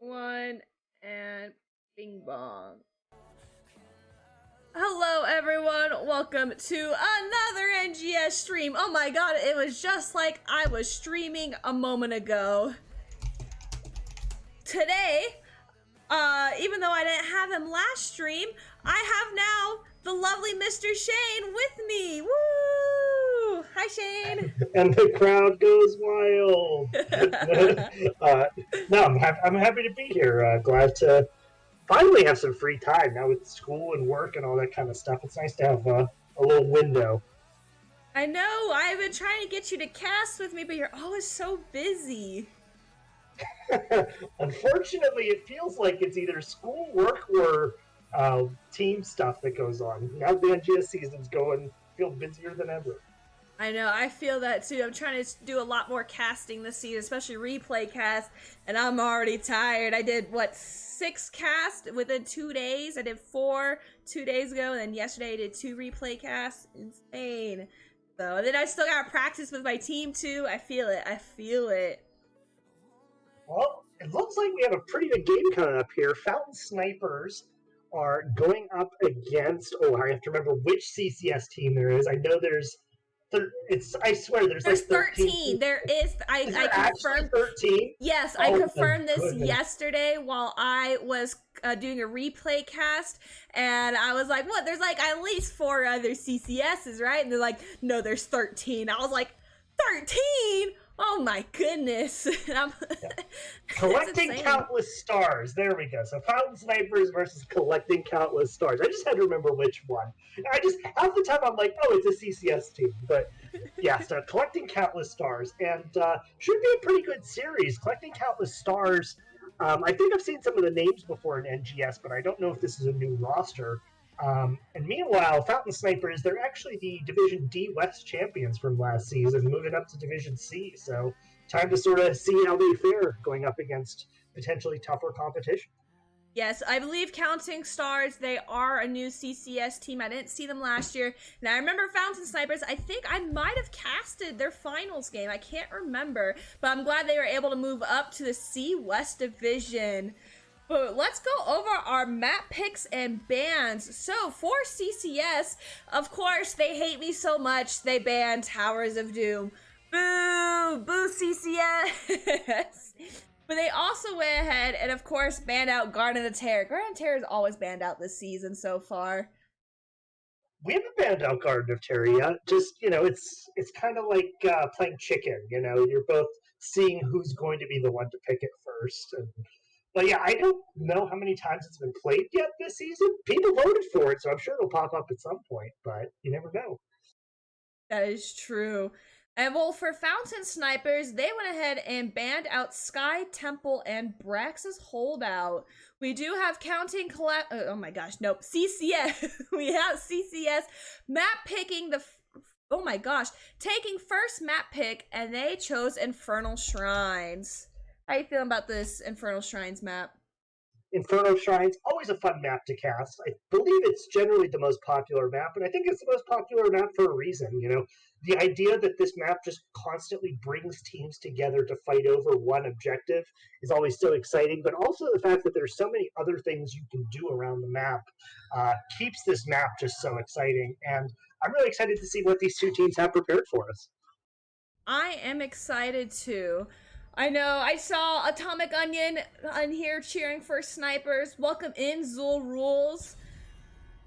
One, and bing bong. Hello everyone, welcome to another NGS stream. Oh my god, it was just like I was streaming a moment ago. Today, even though I didn't have him last stream, I have now the lovely Mr. Shane with me. Woo! Hi Shane. And the crowd goes wild. No, I'm happy to be here. Glad to finally have some free time now with school and work and all that kind of stuff. It's nice to have a little window. I know, I've been trying to get you to cast with me, but you're always so busy. Unfortunately, it feels like it's either school, work, or team stuff that goes on. Now the NGS season's going, feel busier than ever. I know, I feel that too. I'm trying to do a lot more casting this season, especially replay cast, and I'm already tired. I did, 6 casts within 2 days? I did 4 2 days ago, and then yesterday I did 2 replay casts. Insane. So, and then I still gotta practice with my team too. I feel it. Well, it looks like we have a pretty good game coming up here. Fountain Snipers are going up against, I have to remember which CCS team there is. I know there's I swear there's like 13. There is. I confirmed 13. Yes, I confirmed this yesterday while I was doing a replay cast, and I was like, "What? There's like at least 4 other CCSs, right?" And they're like, "No, there's 13." I was like, "13? Oh my goodness!" Collecting countless stars. There we go. So Fountain Snipers versus Collecting Countless Stars. I just had to remember which one. Half the time I'm like, oh, it's a CCS team. But yeah, so Collecting Countless Stars. And should be a pretty good series. Collecting Countless Stars, I think I've seen some of the names before in NGS, but I don't know if this is a new roster. And meanwhile, Fountain Snipers, they're actually the Division D-West champions from last season, moving up to Division C. So time to sort of see how they fare going up against potentially tougher competition. Yes, I believe Counting Stars, they are a new CCS team. I didn't see them last year. Now, I remember Fountain Snipers. I think I might have casted their finals game. I can't remember. But I'm glad they were able to move up to the C-West division. But let's go over our map picks and bans. So for CCS, of course, they hate me so much, they banned Towers of Doom. Boo! Boo CCS! But they also went ahead and, of course, banned out Garden of Terror. Garden of Terror is always banned out this season so far. We haven't banned out Garden of Terror yet. Just, it's kind of like playing chicken. You're both seeing who's going to be the one to pick it first. But yeah, I don't know how many times it's been played yet this season. People voted for it, so I'm sure it'll pop up at some point, but you never know. That is true. And well, for Fountain Snipers, they went ahead and banned out Sky Temple and Brax's Holdout. We do have CCS. We have CCS map picking taking first map pick, and they chose Infernal Shrines. How you feeling about this Infernal Shrines map? Infernal Shrines, always a fun map to cast. I believe it's generally the most popular map, and I think it's the most popular map for a reason. The idea that this map just constantly brings teams together to fight over one objective is always so exciting, but also the fact that there's so many other things you can do around the map keeps this map just so exciting, and I'm really excited to see what these two teams have prepared for us. I am excited too. I know, I saw Atomic Onion on here cheering for Snipers. Welcome in, Zul Rules.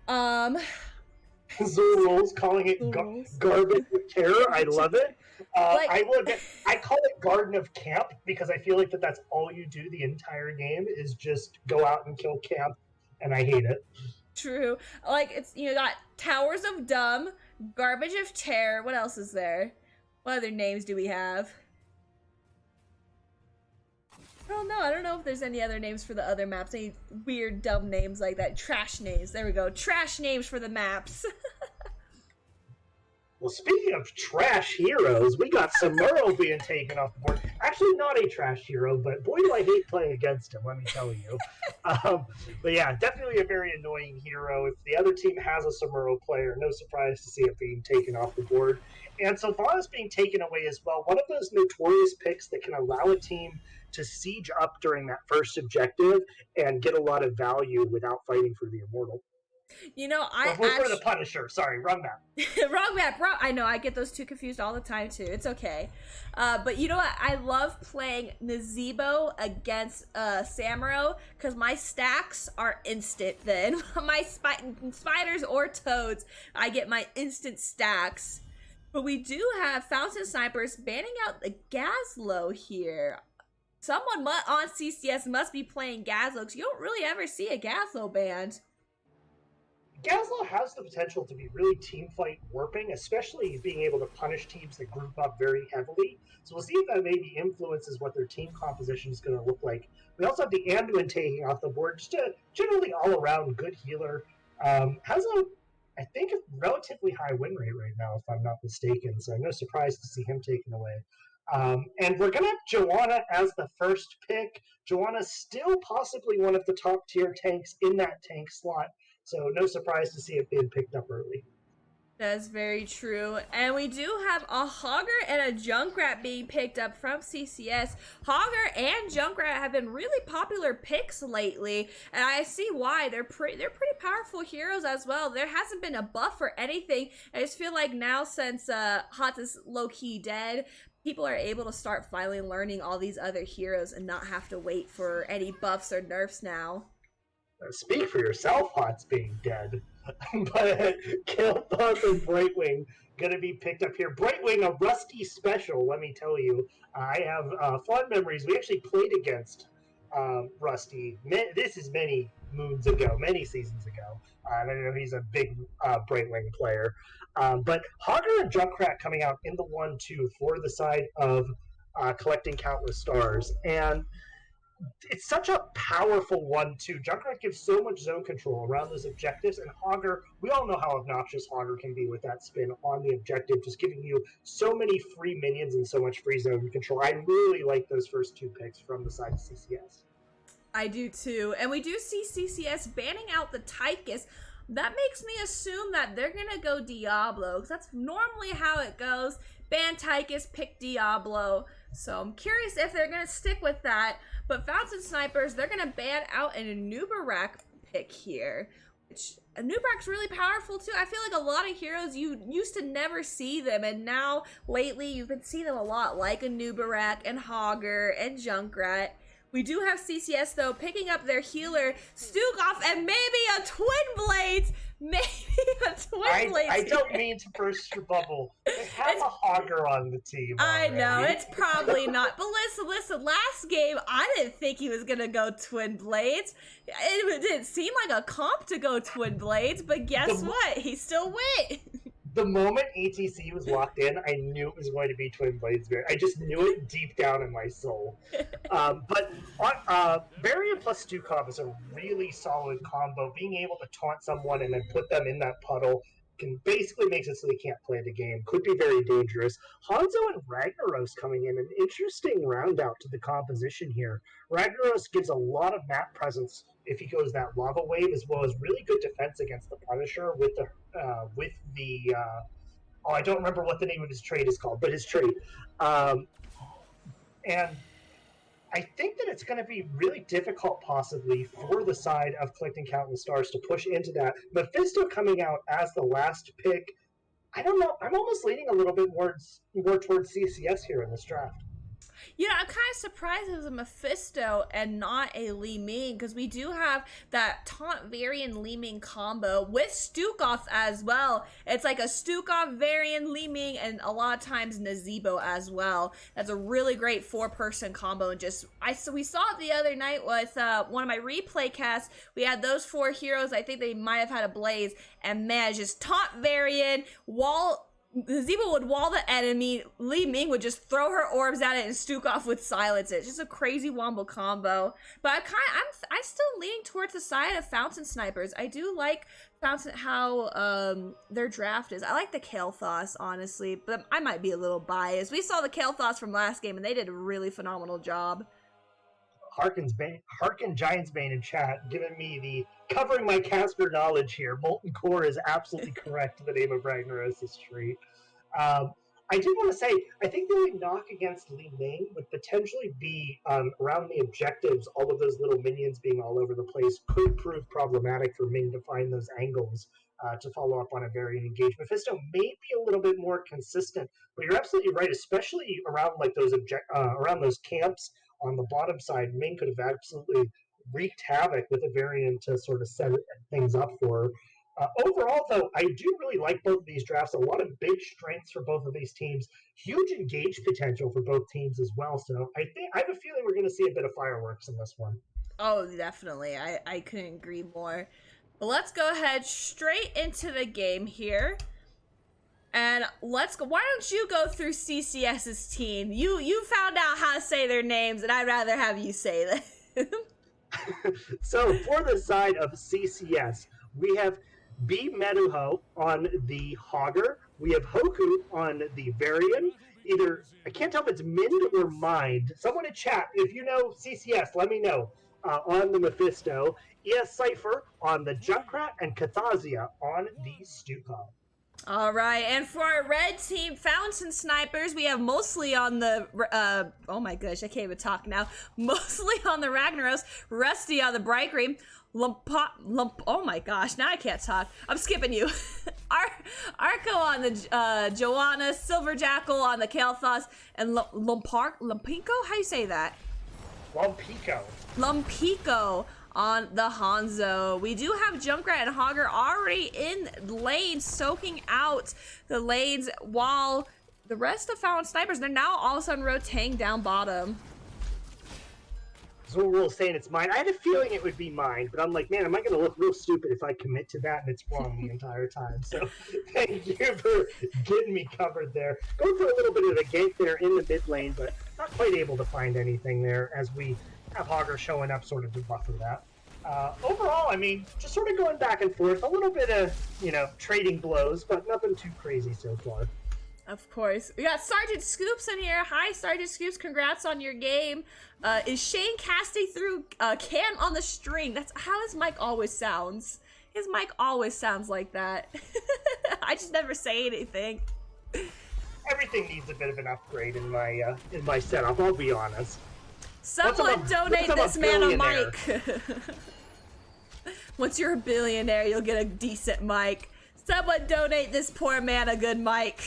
Zul Rules, calling it Garbage of Terror. I love it. I call it Garden of Camp because I feel like that's all you do the entire game is just go out and kill camp, and I hate it. True. It's, got Towers of Dumb, Garbage of Terror. What else is there? What other names do we have? I don't know if there's any other names for the other maps. Any weird, dumb names like that. Trash names. There we go. Trash names for the maps. Well, speaking of trash heroes, we got Samuro being taken off the board. Actually, not a trash hero, but boy, do I hate playing against him, let me tell you. But yeah, definitely a very annoying hero. If the other team has a Samuro player, no surprise to see it being taken off the board. And Sylvanas being taken away as well. One of those notorious picks that can allow a team to siege up during that first objective and get a lot of value without fighting for the Immortal. For the Punisher. Sorry, wrong map. Wrong map. I know, I get those two confused all the time too. It's okay. But you know what? I love playing Nazebo against Samuro because my stacks are instant then. My spiders or toads, I get my instant stacks. But we do have Fountain Snipers banning out the Gazlo here. Someone on CCS must be playing Gazlo because you don't really ever see a Gazlo banned. Gazlo has the potential to be really team fight warping, especially being able to punish teams that group up very heavily. So we'll see if that maybe influences what their team composition is going to look like. We also have the Anduin taking off the board, just a generally all-around good healer. Has I think, a relatively high win rate right now, if I'm not mistaken, so I'm no surprise to see him taken away. And we're going to have Joanna as the first pick. Joanna's still possibly one of the top-tier tanks in that tank slot. So no surprise to see it being picked up early. That's very true. And we do have a Hogger and a Junkrat being picked up from CCS. Hogger and Junkrat have been really popular picks lately, and I see why. They're pretty powerful heroes as well. There hasn't been a buff or anything. I just feel like now, since Hot is low-key dead, people are able to start finally learning all these other heroes and not have to wait for any buffs or nerfs now. Speak for yourself, Hot's being dead. But Killthorpe and Brightwing going to be picked up here. Brightwing, a Rusty special, let me tell you. I have fond memories. We actually played against Rusty. This is many moons ago, many seasons ago. I know he's a big Brightwing player. But Hogger and Junkrat coming out in the 1-2 for the side of collecting countless stars. And it's such a powerful 1-2. Junkrat gives so much zone control around those objectives, and Hogger, we all know how obnoxious Hogger can be with that spin on the objective, just giving you so many free minions and so much free zone control. I really like those first two picks from the side of CCS. I do too. And we do see CCS banning out the Tychus. That makes me assume that they're going to go Diablo, because that's normally how it goes. Ban Tychus, pick Diablo. So I'm curious if they're going to stick with that. But Fountain Snipers, they're going to ban out an Anubarak pick here. Which, Anubarak's really powerful too. I feel like a lot of heroes, you used to never see them. And now, lately, you can see them a lot. Like Anubarak and Hogger and Junkrat. We do have CCS, though, picking up their healer, Stukov, and maybe a Twin Blades. Maybe a Twin Blades. I don't mean to burst your bubble. They have a Hogger on the team already. I know, it's probably not. But listen, last game, I didn't think he was going to go Twin Blades. It didn't seem like a comp to go Twin Blades, but guess what? He still went. The moment ATC was locked in, I knew it was going to be Twin Blades. I just knew it deep down in my soul. But Varian plus Stukov is a really solid combo. Being able to taunt someone and then put them in that puddle can basically makes it so they can't play the game. Could be very dangerous. Hanzo and Ragnaros coming in, an interesting round out to the composition here. Ragnaros gives a lot of map presence if he goes that lava wave, as well as really good defense against the Punisher with the I don't remember what the name of his trait is called, but his trait. And I think that it's going to be really difficult, possibly, for the side of collecting countless stars to push into that. Mephisto coming out as the last pick, I don't know. I'm almost leaning a little bit more towards CCS here in this draft. You know, I'm kind of surprised it was a Mephisto and not a Li Ming, because we do have that Taunt Varian Li Ming combo with Stukov as well. It's like a Stukov, Varian, Li Ming, and a lot of times Nazebo as well. That's a really great 4-person combo. And we saw it the other night with one of my replay casts. We had those 4 heroes. I think they might have had a Blaze, and man, just Taunt Varian, Nazebo would wall the enemy, Li Ming would just throw her orbs at it, and Stukov would silence it. Just a crazy wombo combo. But I'm still leaning towards the side of Fountain Snipers. I do like how their draft is. I like the Kael'thas, honestly, but I might be a little biased. We saw the Kael'thas from last game, and they did a really phenomenal job. Harkin Giants Bane in chat, giving me the covering my caster knowledge here. Molten Core is absolutely correct. The name of Ragnaros' trait. I did want to say, I think the only knock against Li Ning would potentially be around the objectives. All of those little minions being all over the place could prove problematic for Ming to find those angles to follow up on a variant engage. Mephisto may be a little bit more consistent, but you're absolutely right, especially around like those around those camps on the bottom side. Ming could have absolutely wreaked havoc with a variant to sort of set things up for her. Overall, though, I do really like both of these drafts. A lot of big strengths for both of these teams. Huge engage potential for both teams as well. So I have a feeling we're going to see a bit of fireworks in this one. Oh, definitely. I couldn't agree more. But let's go ahead straight into the game here. And let's go. Why don't you go through CCS's team? You found out how to say their names, and I'd rather have you say them. So for the side of CCS, we have B Meduho on the Hogger. We have Hoku on the Varian. Either, I can't tell if it's Mind or Mind. Someone in chat, if you know CCS, let me know. On the Mephisto. ES Cypher on the Junkrat, and Kathazia on the Stupa. All right, and for our red team, Fountain Snipers, we have mostly on the, oh my gosh, I can't even talk now. Mostly on the Ragnaros, Rusty on the Bright Green, oh my gosh, now I can't talk. I'm skipping you. Arco on the Joanna, Silver Jackal on the Kael'thas, and Lumpinko? How do you say that? Lumpico on the Hanzo. We do have Junkrat and Hogger already in lane, soaking out the lanes, while the rest of Fountain Snipers, they're now all of a sudden rotating down bottom. So we're all saying it's mine. I had a feeling it would be mine, but I'm like, man, am I going to look real stupid if I commit to that and it's wrong the entire time? So thank you for getting me covered there. Going for a little bit of a gank there in the mid lane, but not quite able to find anything there as we have Hogger showing up sort of to buffer that. Overall, I mean, just sort of going back and forth, a little bit of, trading blows, but nothing too crazy so far. Of course. We got Sergeant Scoops in here. Hi, Sergeant Scoops. Congrats on your game. Is Shane casting through can on the string? That's how his mic always sounds. His mic always sounds like that. I just never say anything. Everything needs a bit of an upgrade in my setup, I'll be honest. Someone donate this man a mic. Once you're a billionaire, you'll get a decent mic. Someone donate this poor man a good mic.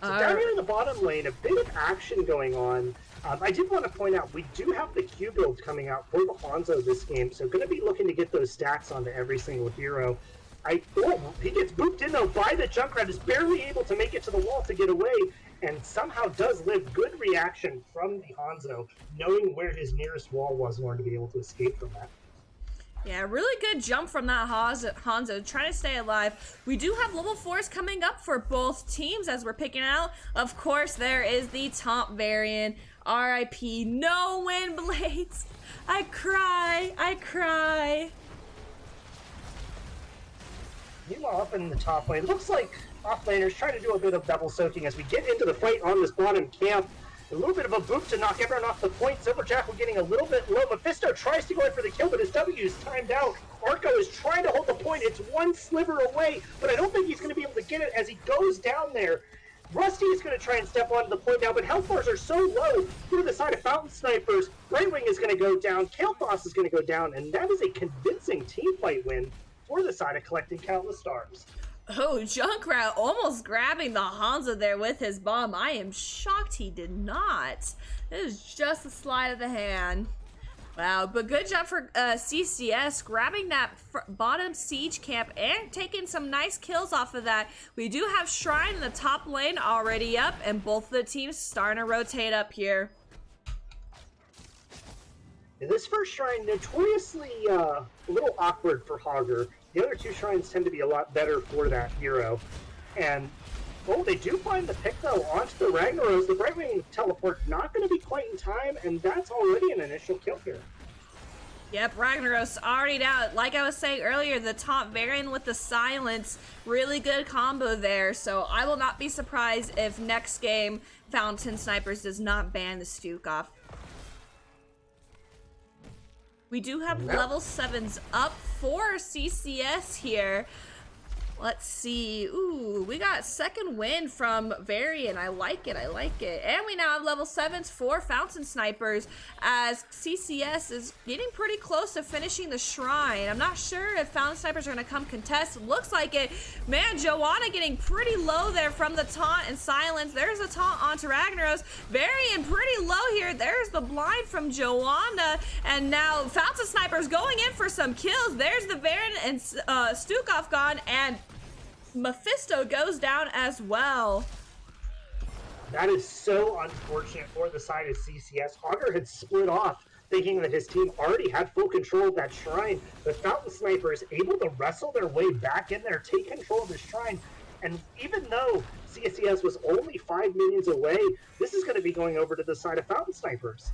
So down here in the bottom lane, a bit of action going on. I did want to point out, we do have the Q build coming out for the Hanzo this game, so going to be looking to get those stacks onto every single hero. He gets booped in though by the Junkrat, is barely able to make it to the wall to get away, and somehow does live. Good reaction from the Hanzo, knowing where his nearest wall was in order to be able to escape from that. Yeah, really good jump from that Hanzo, trying to stay alive. We do have level 4s coming up for both teams as we're picking out. Of course, there is the top variant. RIP, no wind blades. I cry. Meanwhile, up in the top lane, looks like offlaners trying to do a bit of double soaking as we get into the fight on this bottom camp. A little bit of a boop to knock everyone off the point. Silver Jackal getting a little bit low. Mephisto tries to go in for the kill, but his W is timed out. Arco is trying to hold the point. It's one sliver away, but I don't think he's going to be able to get it as he goes down there. Rusty is going to try and step onto the point now, but health bars are so low through the side of Fountain Snipers. Brightwing is going to go down. Kael'thas is going to go down, and that is a convincing team fight win for the side of Collecting Countless Stars. Oh, Junkrat almost grabbing the Hanzo there with his bomb. I am shocked he did not. It is just a slide of the hand. Wow, but good job for CCS grabbing that bottom siege camp and taking some nice kills off of that. We do have Shrine in the top lane already up, and both the teams starting to rotate up here. This first Shrine, notoriously a little awkward for Hogger. The other two Shrines tend to be a lot better for that hero. And, they do find the pick, though, onto the Ragnaros. The Brightwing teleport not going to be quite in time, and that's already an initial kill here. Yep, Ragnaros already down. Like I was saying earlier, the top variant with the silence, really good combo there. So I will not be surprised if next game Fountain Snipers does not ban the Stuke off. We do have level 7s up for CCS here. Let's see. Ooh, we got second win from Varian. I like it. I like it. And we now have level 7s for Fountain Snipers as CCS is getting pretty close to finishing the shrine. I'm not sure if Fountain Snipers are going to come contest. Looks like it. Man, Joanna getting pretty low there from the taunt and silence. There's a taunt onto Ragnaros. Varian pretty low here. There's the blind from Joanna. And now Fountain Snipers going in for some kills. There's the Varian and Stukov gone, and Mephisto goes down as well. That is so unfortunate for the side of CCS. Augur had split off, thinking that his team already had full control of that shrine. The Fountain Sniper is able to wrestle their way back in there, take control of the shrine. And even though CCS was only 5 minions away, this is going to be going over to the side of Fountain Snipers.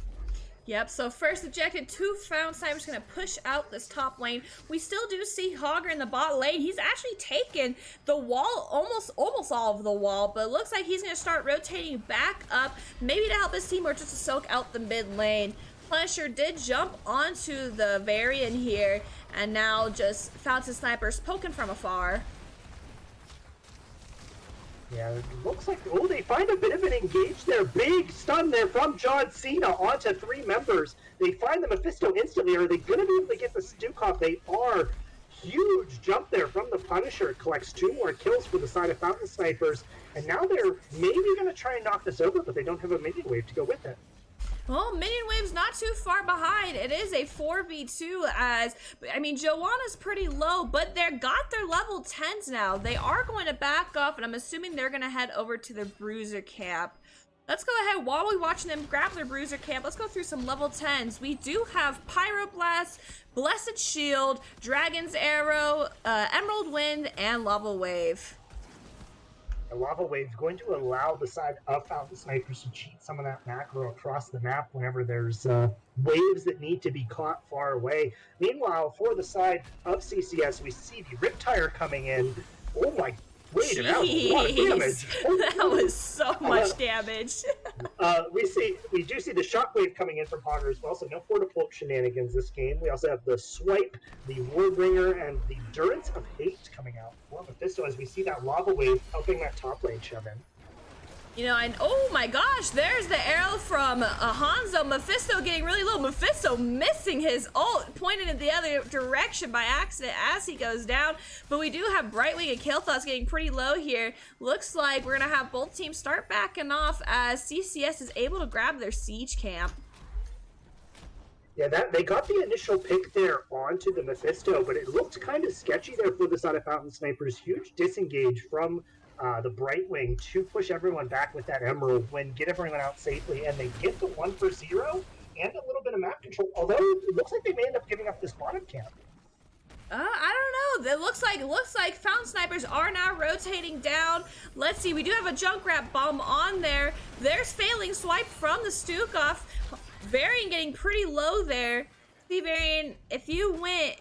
Yep, so first ejected, 2 Fountain Snipers going to push out this top lane. We still do see Hogger in the bot lane. He's actually taken the wall, almost all of the wall, but it looks like he's going to start rotating back up, maybe to help his team or just to soak out the mid lane. Punisher did jump onto the Varian here, and now just Fountain Snipers poking from afar. Yeah, it looks like, oh, they find a bit of an engage there. Big stun there from John Cena onto 3 members. They find the Mephisto instantly. Are they going to be able to get the Stukov? They are. Huge jump there from the Punisher. Collects 2 more kills for the side of Fountain Snipers. And now they're maybe going to try and knock this over, but they don't have a minion wave to go with it. Well, Minion Wave's not too far behind. It is a 4v2 as, I mean, Joanna's pretty low, but they've got their level 10s now. They are going to back off, and I'm assuming they're going to head over to the Bruiser camp. Let's go ahead, while we're watching them grab their Bruiser camp, let's go through some level 10s. We do have Pyroblast, Blessed Shield, Dragon's Arrow, Emerald Wind, and Lava Wave. The Lava Wave is going to allow the side of Fountain Snipers to cheat some of that macro across the map whenever there's waves that need to be caught far away. Meanwhile, for the side of CCS, we see the Riptire coming in. Oh my, wait, that was a lot of damage. That was so much damage. We do see the Shockwave coming in from Hogger as well, so no Fortipulp shenanigans this game. We also have the Swipe, the Warbringer, and the Durance of Hate coming out for Mephisto as we see that Lava Wave helping that top lane shove in. You know, and oh my gosh, there's the arrow from Hanzo. Mephisto getting really low. Mephisto missing his ult, pointed in the other direction by accident as he goes down. But we do have Brightwing and Killthoughts getting pretty low here. Looks like we're going to have both teams start backing off as CCS is able to grab their siege camp. Yeah, they got the initial pick there onto the Mephisto, but it looked kind of sketchy there for the side of Fountain Snipers. Huge disengage from the Brightwing to push everyone back with that Emerald Wind, get everyone out safely, and they get the 1 for 0 and a little bit of map control, although it looks like they may end up giving up this bottom camp. I don't know. It looks like Fountain Snipers are now rotating down. Let's see. We do have a Junkrat bomb on there. There's failing swipe from the Stukov. Varian getting pretty low there. See, Varian, if you went,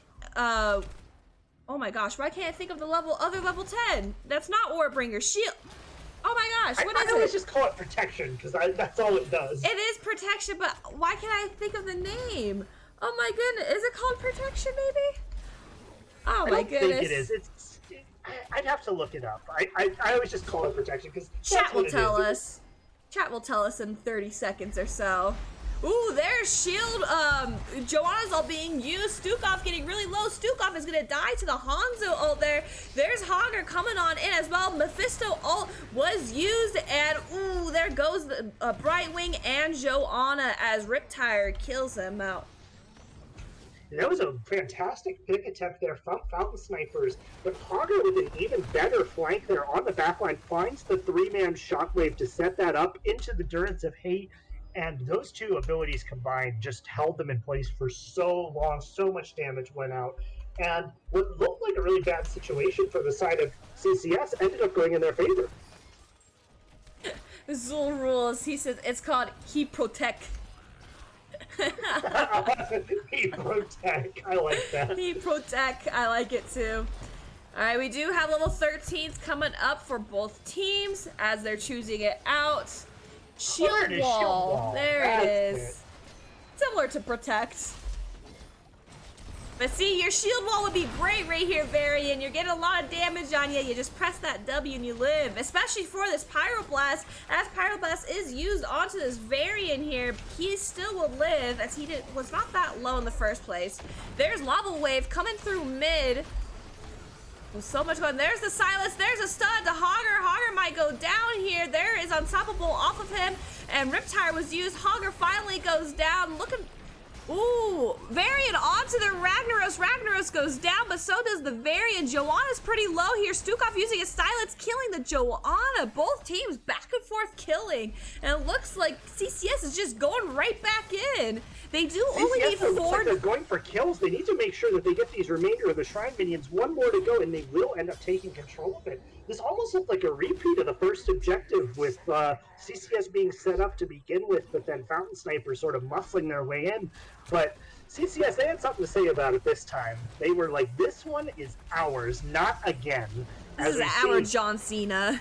oh my gosh, why can't I think of the other level 10? That's not Warbringer. Shield. Oh my gosh, what is it? I always just call it protection, because that's all it does. It is protection, but why can't I think of the name? Oh my goodness, is it called protection maybe? Oh my goodness. I don't think it is. I'd have to look it up. I always just call it protection, because Chat will tell us. Chat will tell us in 30 seconds or so. Ooh, there's shield. Joanna's all being used. Stukov getting really low. Stukov is gonna die to the Hanzo ult there. There's Hogger coming on in as well. Mephisto ult was used, and ooh, there goes the Brightwing and Joanna as Riptire kills them out. That was a fantastic pick attempt there from Fountain Snipers, but Hogger with an even better flank there on the backline finds the 3-man Shockwave to set that up into the Durance of Hate. And those two abilities combined just held them in place for so long. So much damage went out. And what looked like a really bad situation for the side of CCS ended up going in their favor. Zul rules. He says it's called Keep Protect. He Protect. I like that. He Protect. I like it too. Alright, we do have level 13s coming up for both teams as they're choosing it out. Shield wall. There it is. Similar to Protect. But see, your shield wall would be great right here, Varian. You're getting a lot of damage on you. You just press that W and you live. Especially for this Pyroblast. As Pyroblast is used onto this Varian here, he still will live as he was not that low in the first place. There's Lava Wave coming through mid. There's so much going. There's the Silas. There's a stun to Hogger. Hogger might go down here. There is Unstoppable off of him. And Riptire was used. Hogger finally goes down. Looking... Ooh, Varian onto the Ragnaros. Ragnaros goes down, but so does the Varian. Joanna's pretty low here. Stukov using his silence, killing the Joanna. Both teams back and forth killing. And it looks like CCS is just going right back in. They do only need 4. Looks like they're going for kills. They need to make sure that they get these remainder of the Shrine minions. One more to go, and they will end up taking control of it. This almost looked like a repeat of the first objective with CCS being set up to begin with, but then Fountain Snipers sort of muscling their way in. But CCS, they had something to say about it this time. They were like, this one is ours, not again. This is our John Cena.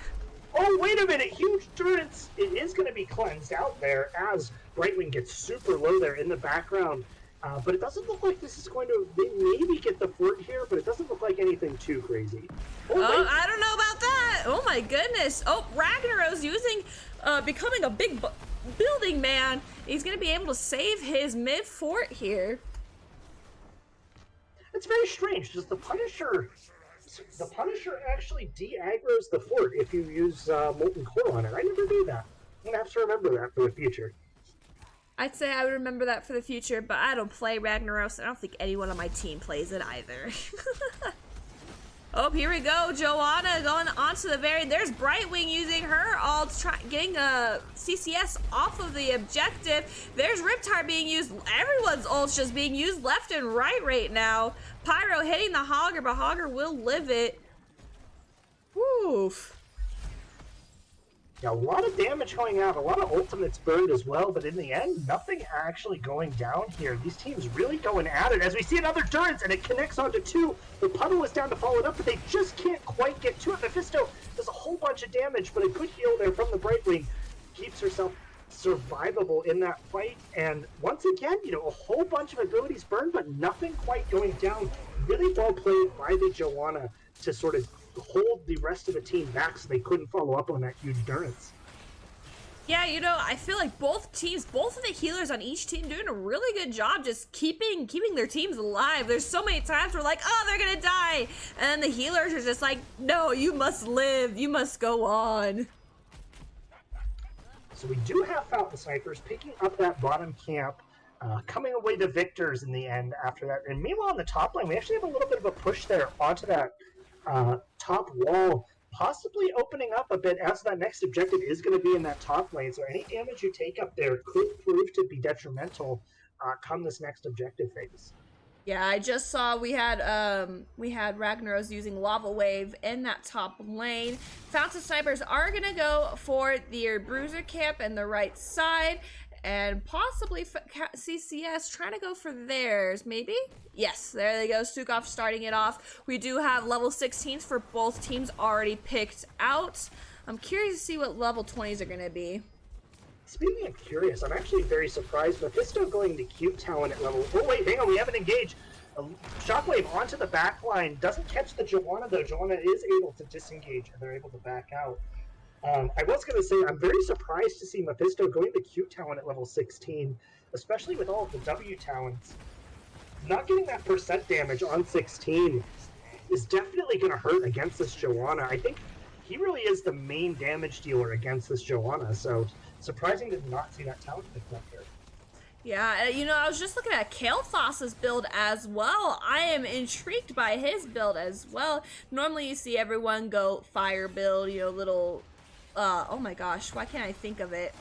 Oh, wait a minute, huge turrets. It is going to be cleansed out there as Brightwing gets super low there in the background. But it doesn't look like this is going to, they maybe get the fort here, but it doesn't look like anything too crazy. Oh, I don't know about that. Oh my goodness. Oh, Ragnaros using, becoming a big building man. He's going to be able to save his mid fort here. It's very strange. Does the Punisher actually de-aggroes the fort if you use Molten Core on it? I never knew that. I'm going to have to remember that for the future. I'd say I would remember that for the future, but I don't play Ragnaros. I don't think anyone on my team plays it either. Oh, here we go. Joanna going onto the Varian. There's Brightwing using her ult, getting CCS off of the objective. There's Riptire being used. Everyone's ult's just being used left and right now. Pyro hitting the Hogger, but Hogger will live it. Woof. Yeah, a lot of damage going out, a lot of ultimates burned as well, but in the end, nothing actually going down here. These teams really going at it as we see another turret, and it connects onto 2. The Puddle is down to follow it up, but they just can't quite get to it. Mephisto does a whole bunch of damage, but a good heal there from the Brightwing keeps herself survivable in that fight. And once again, you know, a whole bunch of abilities burned, but nothing quite going down. Really well played by the Joanna to sort of hold the rest of the team back so they couldn't follow up on that huge endurance. Yeah, you know, I feel like both teams, both of the healers on each team doing a really good job just keeping their teams alive. There's so many times we're like, oh, they're gonna die. And then the healers are just like, no, you must live. You must go on. So we do have Fountain Snipers picking up that bottom camp, coming away the victors in the end after that. And meanwhile, on the top lane, we actually have a little bit of a push there onto that top wall, possibly opening up a bit as that next objective is going to be in that top lane. So any damage you take up there could prove to be detrimental come this next objective phase. Yeah, I just saw we had Ragnaros using Lava Wave in that top lane. Fountain Snipers are gonna go for their Bruiser camp in the right side, and possibly CCS trying to go for theirs, maybe? Yes, there they go. Stukov starting it off. We do have level 16s for both teams already picked out. I'm curious to see what level 20s are gonna be. Speaking of curious, I'm actually very surprised. Mephisto going to Cube Talon at level... Oh, wait, hang on, we haven't engaged. A Shockwave onto the back line. Doesn't catch the Joanna, though. Joanna is able to disengage, and they're able to back out. I was going to say, I'm very surprised to see Mephisto going to Cube Talon at level 16, especially with all of the W Talons. Not getting that percent damage on 16 is definitely going to hurt against this Joanna. I think he really is the main damage dealer against this Joanna, so... surprising to not see that talent picked up here. Yeah, you know, I was just looking at Kael'Thas's build as well. I am intrigued by his build as well. Normally you see everyone go fire build, you know, little... oh my gosh, why can't I think of it?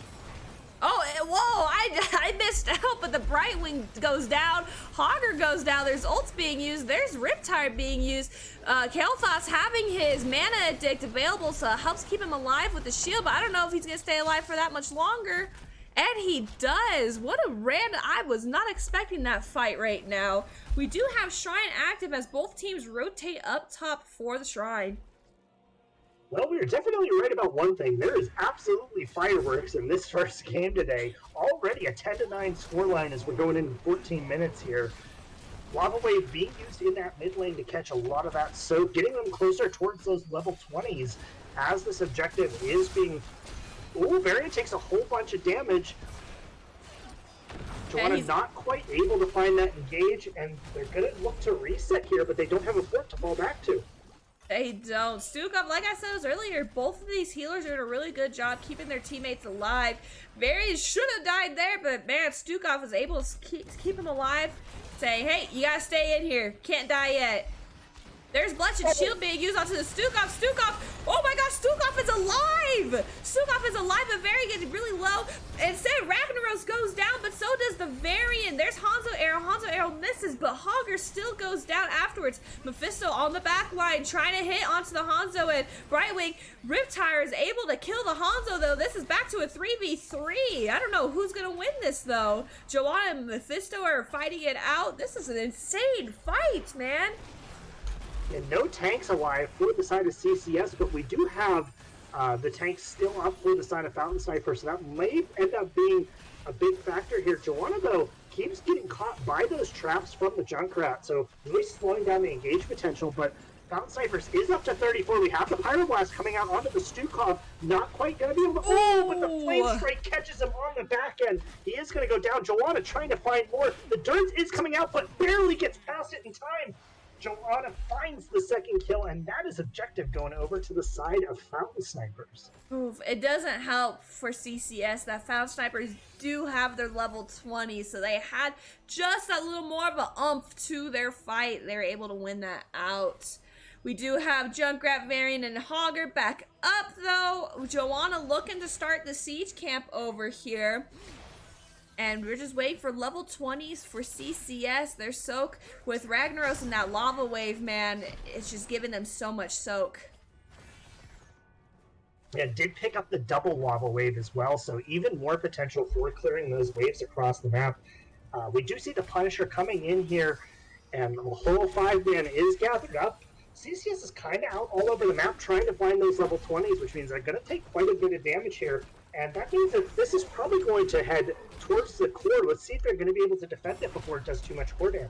Oh, whoa, I missed out, but the Brightwing goes down, Hogger goes down, there's ults being used, there's Riptire being used. Kael'Thas having his Mana Addict available, so it helps keep him alive with the shield, but I don't know if he's going to stay alive for that much longer. And he does. What a random... I was not expecting that fight right now. We do have Shrine active as both teams rotate up top for the Shrine. Well, we are definitely right about one thing. There is absolutely fireworks in this first game today. Already a 10-9 scoreline as we're going into 14 minutes here. Lava Wave being used in that mid lane to catch a lot of that soak, getting them closer towards those level 20s as this objective is being... Ooh, Varian takes a whole bunch of damage. Joanna not quite able to find that engage, and they're going to look to reset here, but they don't have a fort to fall back to. They don't. Stukov, like I said earlier, both of these healers are doing a really good job keeping their teammates alive. Varian should have died there, but man, Stukov was able to keep him alive. Say, hey, you gotta stay in here. Can't die yet. There's Bloodshed Shield being used onto the Stukov. Stukov! Oh my gosh, Stukov is alive! Stukov is alive, but Varian getting really low. Instead, Ragnaros goes down, but so does the Varian. There's Hanzo Arrow. Hanzo Arrow misses, but Hogger still goes down afterwards. Mephisto on the back line, trying to hit onto the Hanzo, and Brightwing. Riptire is able to kill the Hanzo, though. This is back to a 3v3. I don't know who's going to win this, though. Joanna and Mephisto are fighting it out. This is an insane fight, man. And no tanks alive for the side of CCS, but we do have the tanks still up for the side of Fountain Sniper, so that may end up being a big factor here. Joanna, though, keeps getting caught by those traps from the Junkrat, so really slowing down the engage potential, but Fountain Snipers is up to 34. We have the Pyroblast coming out onto the Stukov, not quite going to be able to... Oh, but the Flame Strike catches him on the back end. He is going to go down. Joanna trying to find more. The Dirt is coming out, but barely gets past it in time. Joanna finds the second kill, and that is objective going over to the side of Fountain Snipers. Oof, it doesn't help for CCS that Fountain Snipers do have their level 20, so they had just a little more of a oomph to their fight. They were able to win that out. We do have Junkrat, Varian, and Hogger back up, though. Joanna looking to start the siege camp over here. And we're just waiting for level 20s for CCS. Their soak with Ragnaros and that lava wave, man. It's just giving them so much soak. Yeah, did pick up the double lava wave as well, so even more potential for clearing those waves across the map. We do see the Punisher coming in here, and the whole 5-man is gathered up. CCS is kind of out all over the map trying to find those level 20s, which means they're going to take quite a bit of damage here. And that means that this is probably going to head towards the core. Let's see if they're going to be able to defend it before it does too much core damage.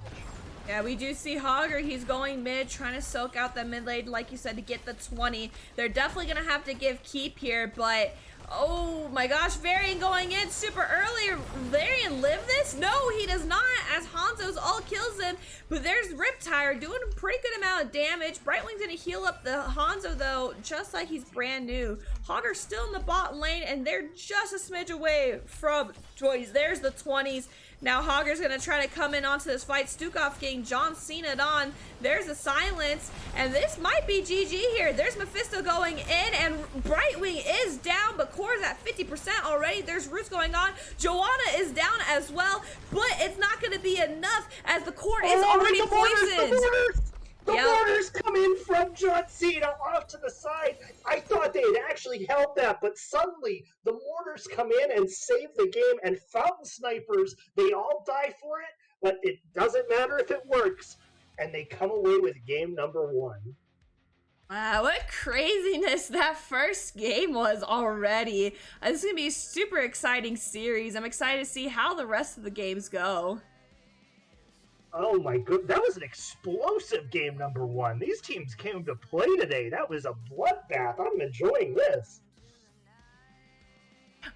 Yeah, we do see Hogger. He's going mid, trying to soak out that mid lane, like you said, to get the 20. They're definitely going to have to give keep here, but... Oh my gosh, Varian going in super early. Varian live this? No, he does not, as Hanzo's all kills him. But there's Riptire doing a pretty good amount of damage. Brightwing's gonna heal up the Hanzo though, just like he's brand new. Hogger's still in the bot lane, and they're just a smidge away from toys. There's the 20s. Now Hogger's gonna try to come in onto this fight. Stukov getting John Cena'd on. There's a silence, and this might be GG here. There's Mephisto going in, and Brightwing is down, but Core's at 50% already. There's Roots going on. Joanna is down as well, but it's not gonna be enough as the Core is already poisoned. The mortars come in from John Cena off to the side. I thought they had actually held that, but suddenly the mortars come in and save the game, and Fountain Snipers, they all die for it, but it doesn't matter if it works, and they come away with game number 1. Wow, what craziness that first game was already. This is going to be a super exciting series. I'm excited to see how the rest of the games go. Oh my god, that was an explosive game number 1. These teams came to play today. That was a bloodbath. I'm enjoying this.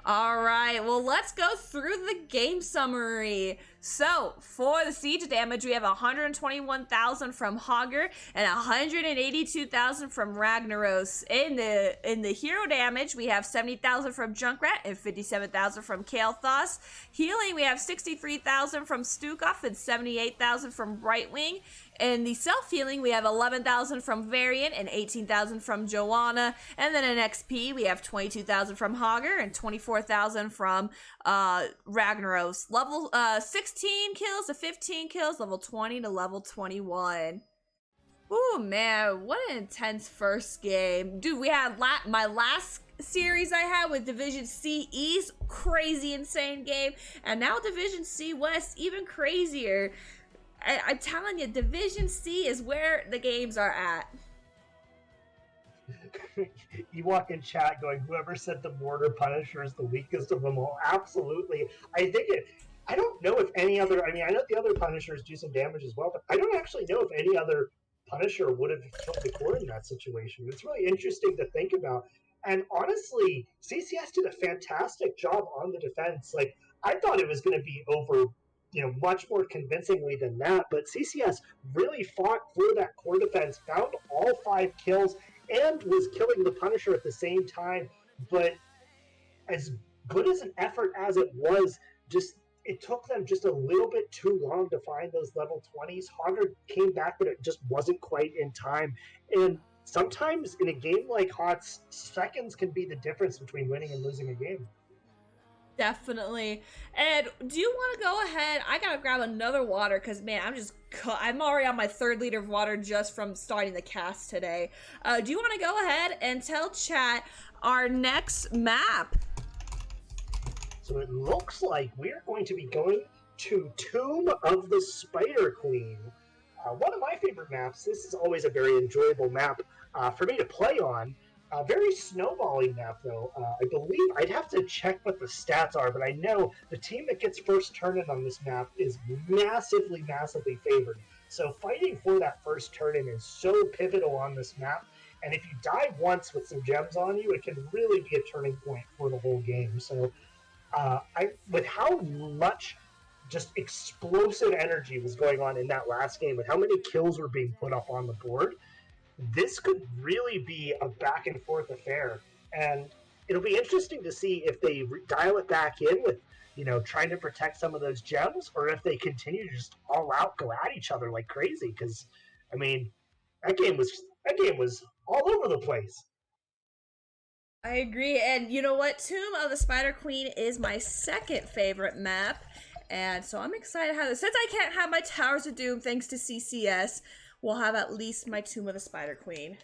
All right, well, let's go through the game summary. So, for the siege damage, we have 121,000 from Hogger and 182,000 from Ragnaros. In the hero damage, we have 70,000 from Junkrat and 57,000 from Kael'thas. Healing, we have 63,000 from Stukov and 78,000 from Brightwing. In the self-healing, we have 11,000 from Varian and 18,000 from Joanna. And then in XP, we have 22,000 from Hogger and 24,000 from Ragnaros. Level 16 kills to 15 kills, level 20 to level 21. Ooh, man, what an intense first game. Dude, we had my last series I had with Division C East, crazy insane game. And now Division C West, even crazier. I'm telling you, Division C is where the games are at. You walk in chat going, whoever said the Mortar Punisher is the weakest of them all. Absolutely. I think I don't know if any other. I mean, I know the other Punishers do some damage as well, but I don't actually know if any other Punisher would have killed the core in that situation. It's really interesting to think about. And honestly, CCS did a fantastic job on the defense. Like, I thought it was going to be over, much more convincingly than that. But CCS really fought for that core defense, found all 5 kills, and was killing the Punisher at the same time. But as good as an effort as it was, it took them just a little bit too long to find those level 20s. Hogger came back, but it just wasn't quite in time. And sometimes in a game like HOTS, seconds can be the difference between winning and losing a game. Definitely. And do you want to go ahead? I gotta grab another water because, man, I'm already on my 3rd liter of water just from starting the cast today. Do you want to go ahead and tell chat our next map? So it looks like we're going to be going to Tomb of the Spider Queen. One of my favorite maps. This is always a very enjoyable map for me to play on. A very snowballing map, though. I believe I'd have to check what the stats are, but I know the team that gets first turn-in on this map is massively, massively favored. So fighting for that first turn-in is so pivotal on this map. And if you die once with some gems on you, it can really be a turning point for the whole game. So with how much just explosive energy was going on in that last game, with how many kills were being put up on the board, this could really be a back and forth affair. And it'll be interesting to see if they dial it back in with, trying to protect some of those gems, or if they continue to just all out go at each other like crazy. Because, I mean, that game was all over the place. I agree, and you know what? Tomb of the Spider Queen is my 2nd favorite map, and so I'm excited how this. Since I can't have my Towers of Doom thanks to CCS, we'll have at least my Tomb of the Spider Queen.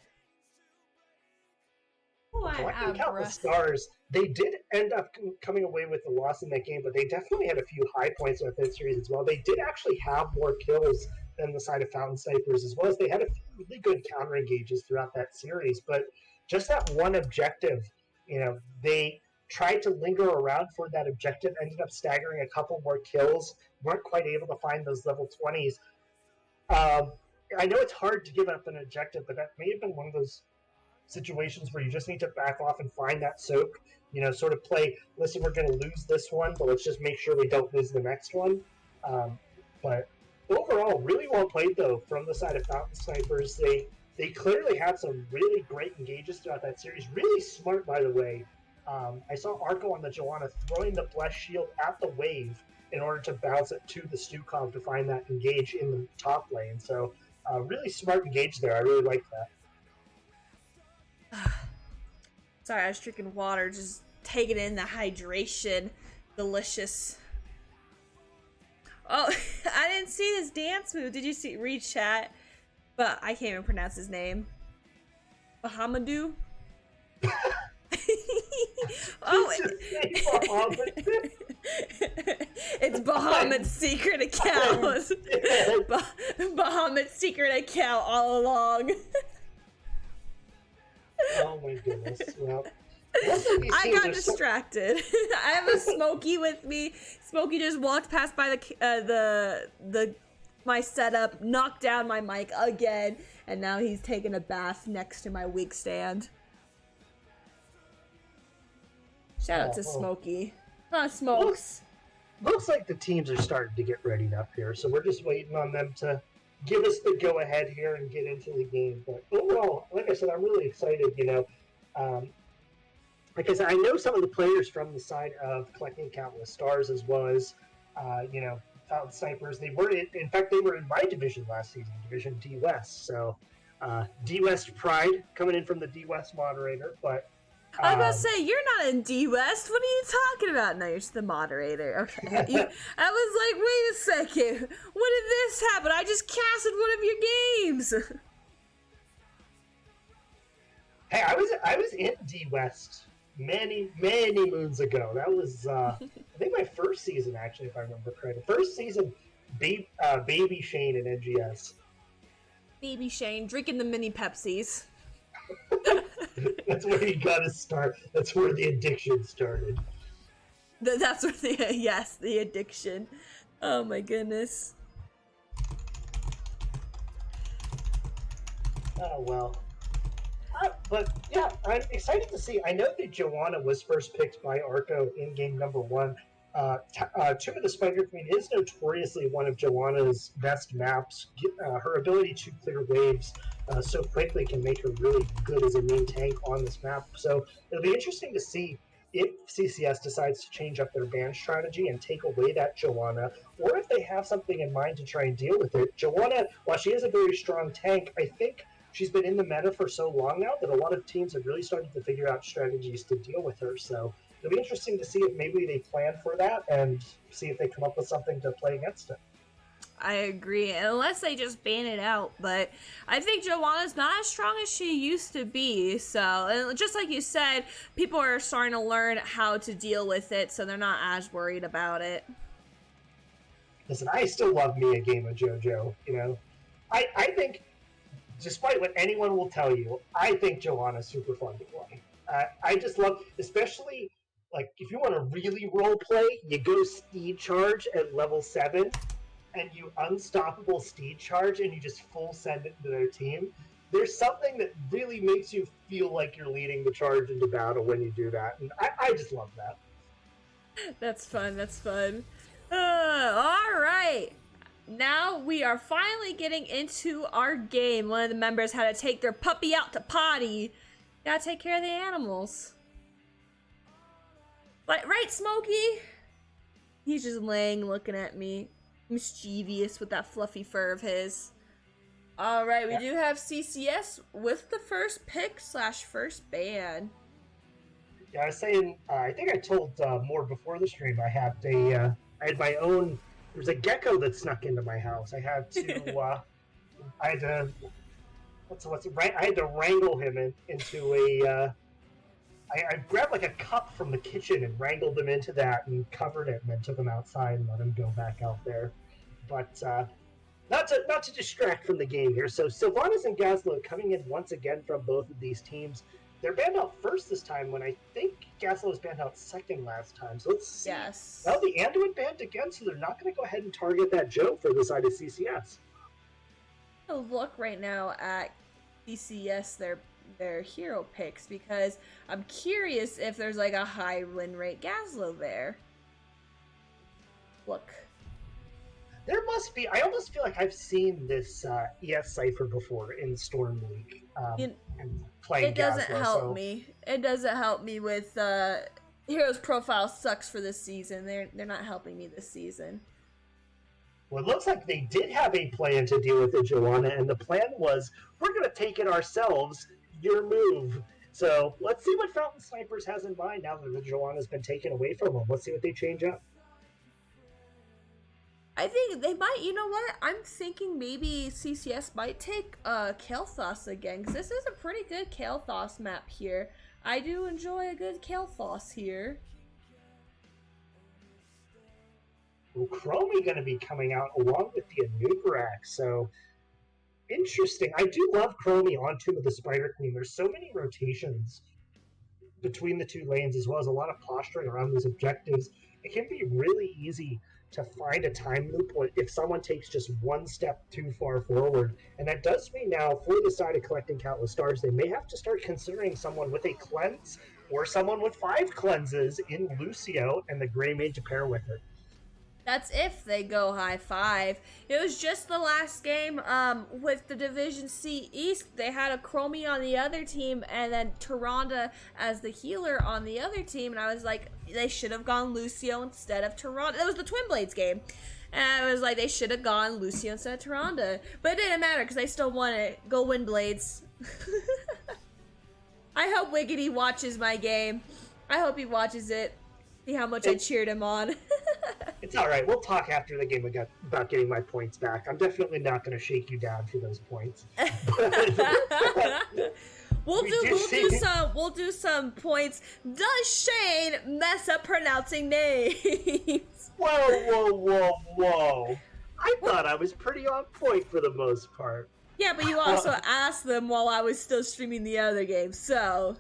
Oh, Collecting Countless Stars, they did end up coming away with the loss in that game, but they definitely had a few high points with that series as well. They did actually have more kills than the side of Fountain Snipers, as well as they had a few really good counter engages throughout that series, but just that one objective, they tried to linger around for that objective, ended up staggering a couple more kills, weren't quite able to find those level 20s. I know it's hard to give up an objective, but that may have been one of those situations where you just need to back off and find that soak, sort of play, listen, we're going to lose this one, but let's just make sure we don't lose the next one. But overall, really well played, though, from the side of Fountain Snipers. They clearly had some really great engages throughout that series. Really smart, by the way. I saw Arco on the Joanna throwing the Blessed Shield at the wave in order to bounce it to the Stukov to find that engage in the top lane. So really smart engage there. I really like that. Sorry, I was drinking water, just taking in the hydration. Delicious. Oh, I didn't see this dance move. Did you read chat? But I can't even pronounce his name. Bahamadu? Oh, it's Bahamut's secret account. Bahamut's secret account all along. Oh my goodness. Well, I got distracted. I have a Smokey with me. Smokey just walked past by my setup, knocked down my mic again, and now he's taking a bath next to my wig stand. Shout out to Smokey. Huh, Smokes. Looks like the teams are starting to get readied up here, so we're just waiting on them to give us the go-ahead here and get into the game. But overall, like I said, I'm really excited, because I know some of the players from the side of Collecting Countless Stars, as well as, Fountain Snipers. They were in my division last season, Division D-West. So D-West pride coming in from the D-West moderator. But I was about to say, you're not in D-West. What are you talking about? No, you're just the moderator. Okay. I was like, wait a second. When did this happen? I just casted one of your games. Hey, I was in D-West many moons ago. That was I think my first season, actually, if I remember correctly. First season, Baby Shane in NGS. Baby Shane drinking the mini Pepsis. That's where you gotta start. That's where the addiction started. That's what yes, the addiction. Oh my goodness. Oh, well. But yeah, I'm excited to see. I know that Joanna was first picked by Arco in game number 1. Tomb of the Spider Queen is notoriously one of Joanna's best maps. Her ability to clear waves so quickly can make her really good as a main tank on this map. So it'll be interesting to see if CCS decides to change up their ban strategy and take away that Joanna, or if they have something in mind to try and deal with it. Joanna, while she is a very strong tank, I think she's been in the meta for so long now that a lot of teams have really started to figure out strategies to deal with her. So it'll be interesting to see if maybe they plan for that and see if they come up with something to play against it. I agree, unless they just ban it out. But I think Joanna's not as strong as she used to be. So, and just like you said, people are starting to learn how to deal with it, so they're not as worried about it. Listen, I still love me a game of JoJo. You know, I think, despite what anyone will tell you, I think Joanna's super fun to play. I just love, especially like if you want to really role play, you go Steed Charge at level 7. And you unstoppable Steed Charge and you just full send it to their team. There's something that really makes you feel like you're leading the charge into battle when you do that. And I just love that. That's fun, that's fun. Alright. Now we are finally getting into our game. One of the members had to take their puppy out to potty. Gotta take care of the animals. But, right, Smokey? He's just laying looking at me. Mischievous with that fluffy fur of his. Alright, we do have CCS with the first pick / first ban. Yeah, I was saying, I think I told Moore before the stream, I had my own, there was a gecko that snuck into my house. I had to, I had to wrangle him into a, I grabbed like a cup from the kitchen and wrangled him into that and covered it and then took him outside and let him go back out there. But not to distract from the game here. So Sylvanas and Gaslow coming in once again from both of these teams. They're banned out first this time when I think Gaslow was banned out second last time. So let's see. Yes. Well, the Anduin banned again, so they're not going to go ahead and target that Joe for the side of CCS. Look right now at CCS, their hero picks, because I'm curious if there's like a high win rate Gaslow there. Look. There must be. I almost feel like I've seen this ES Cypher before in Storm League. And playing it doesn't Gaslow, help me. It doesn't help me with Heroes profile sucks for this season. They're not helping me this season. Well, it looks like they did have a plan to deal with it, Joanna, and the plan was, we're going to take it ourselves. Your move. So let's see what Fountain Snipers has in mind now that the Joanna's been taken away from them. Let's see what they change up. I think they might, you know what? I'm thinking maybe CCS might take Kael'thas again, because this is a pretty good Kael'thas map here. I do enjoy a good Kael'thas here. Well, Chromie going to be coming out along with the Anubarak, so interesting. I do love Chromie on Tomb of the Spider Queen. There's so many rotations between the two lanes, as well as a lot of posturing around those objectives. It can be really easy to find a time loop if someone takes just one step too far forward. And that does mean now, for the side of collecting countless stars, they may have to start considering someone with a cleanse or someone with 5 cleanses in Lucio and the Grey Mage to pair with it. That's if they go high 5. It was just the last game with the Division C East. They had a Chromie on the other team and then Tyrande as the healer on the other team. And I was like, they should have gone Lucio instead of Tyrande. That was the Twin Blades game. And I was like, they should have gone Lucio instead of Tyrande. But it didn't matter because they still won it. Go Wind Blades. I hope Wiggity watches my game. I hope he watches it. See how much I cheered him on. It's all right. We'll talk after the game about getting my points back. I'm definitely not going to shake you down for those points. We'll do some points. Does Shane mess up pronouncing names? Whoa. I thought I was pretty on point for the most part. Yeah, but you also asked them while I was still streaming the other game, so...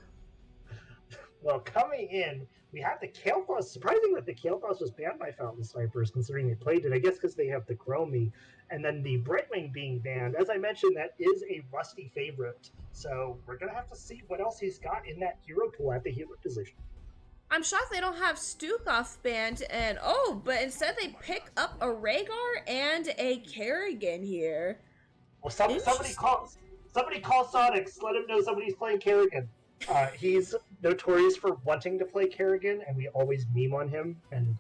Well, coming in, we have the Kael'thas. Surprising that the Kael'thas was banned by Fountain Snipers, considering they played it. I guess because they have the Chromie. And then the Brightwing being banned. As I mentioned, that is a Rusty favorite. So we're going to have to see what else he's got in that hero pool at the healer position. I'm shocked they don't have Stukov banned, and but instead they pick up a Rhaegar and a Kerrigan here. Well, somebody call Sonics. Let him know somebody's playing Kerrigan. He's notorious for wanting to play Kerrigan, and we always meme on him, and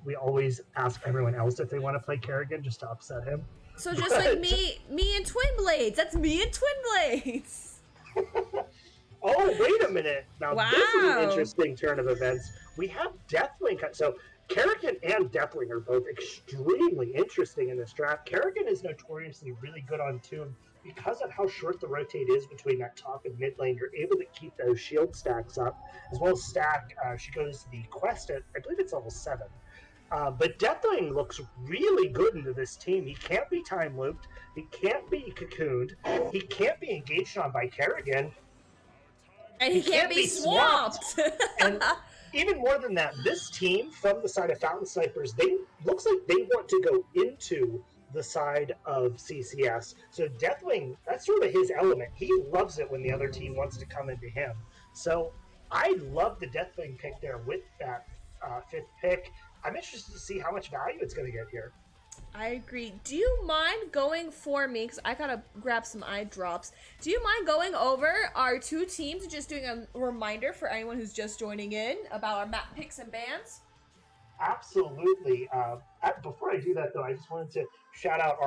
we always ask everyone else if they want to play Kerrigan just to upset him. So just like me and Twin Blades. That's me and Twin Blades. Oh, wait a minute. Now, wow. This is an interesting turn of events. We have Deathwing. So, Kerrigan and Deathwing are both extremely interesting in this draft. Kerrigan is notoriously really good on Tomb. Because of how short the rotate is between that top and mid lane, you're able to keep those shield stacks up, as well as stack. She goes to the quest at, I believe it's level 7. But Deathwing looks really good into this team. He can't be time looped. He can't be cocooned. He can't be engaged on by Kerrigan. And he can't be swamped. And even more than that, this team from the side of Fountain Snipers, looks like they want to go into the side of CCS. So Deathwing, that's sort of his element. He loves it when the other team wants to come into him. So I love the Deathwing pick there with that 5th pick. I'm interested to see how much value it's going to get here. I agree. Do you mind going for me, because I gotta grab some eye drops. Do you mind going over our 2 teams and just doing a reminder for anyone who's just joining in about our map picks and bans? Absolutely. Before I do that, though, I just wanted to shout out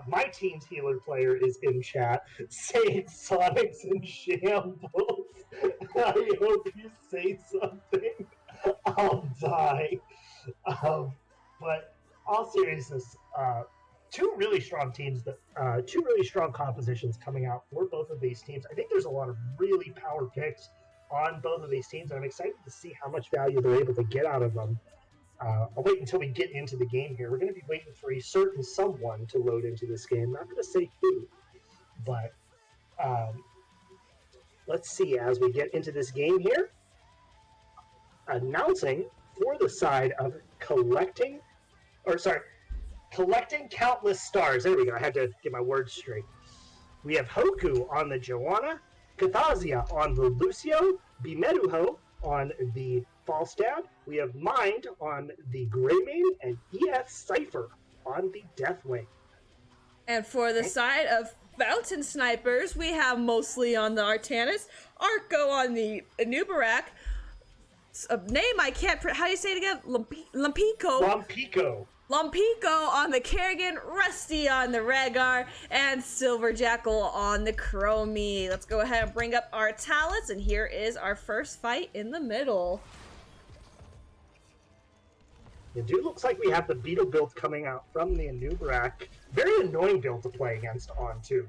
my team's healer player is in chat, saying Sonic's in shambles. I hope you say something. I'll die. But all seriousness, 2 really strong teams, 2 really strong compositions coming out for both of these teams. I think there's a lot of really power picks on both of these teams, and I'm excited to see how much value they're able to get out of them. I'll wait until we get into the game here. We're going to be waiting for a certain someone to load into this game. I'm not going to say who, but let's see as we get into this game here. Announcing for the side of collecting countless stars. There we go. I had to get my words straight. We have Hoku on the Joanna, Kathazia on the Lucio, Bimeruho on the Falstad. We have Mind on the Greymane, and EF Cypher on the Deathwing. And for the side of Fountain Snipers, we have mostly on the Artanis, Arco on the Anubarak, a name I can't. How do you say it again? Lampico on the Kerrigan, Rusty on the Rhaegar, and Silver Jackal on the Chromie. Let's go ahead and bring up our talents, and here is our first fight in the middle. It do looks like we have the Beetle build coming out from the Anubarak. Very annoying build to play against on too.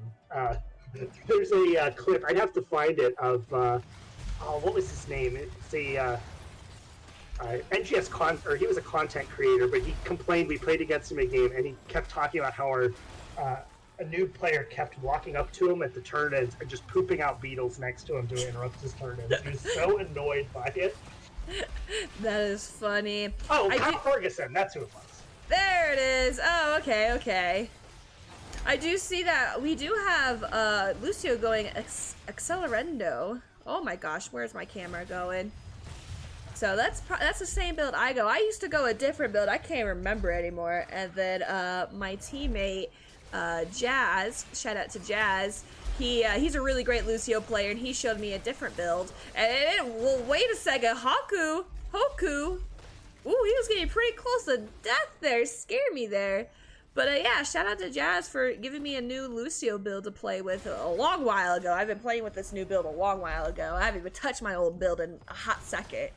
There's a clip, I'd have to find it, of what was his name? It's a NGS he was a content creator, but he complained we played against him a game, and he kept talking about how a new player kept walking up to him at the turn-ins and just pooping out beetles next to him to interrupt his turn-ins. He was so annoyed by it. That is funny. Oh, Kyle Ferguson, that's who it was. There it is. Oh, okay. I do see that we do have Lucio going Accelerando. Oh my gosh, where's my camera going? So that's the same build I go. I used to go a different build. I can't remember anymore. And then my teammate Jazz, shout out to Jazz. He's a really great Lucio player, and he showed me a different build. And well, wait a second, Hoku. Ooh, he was getting pretty close to death there. Scared me there. But yeah, shout out to Jazz for giving me a new Lucio build to play with a long while ago. I've been playing with this new build a long while ago. I haven't even touched my old build in a hot second.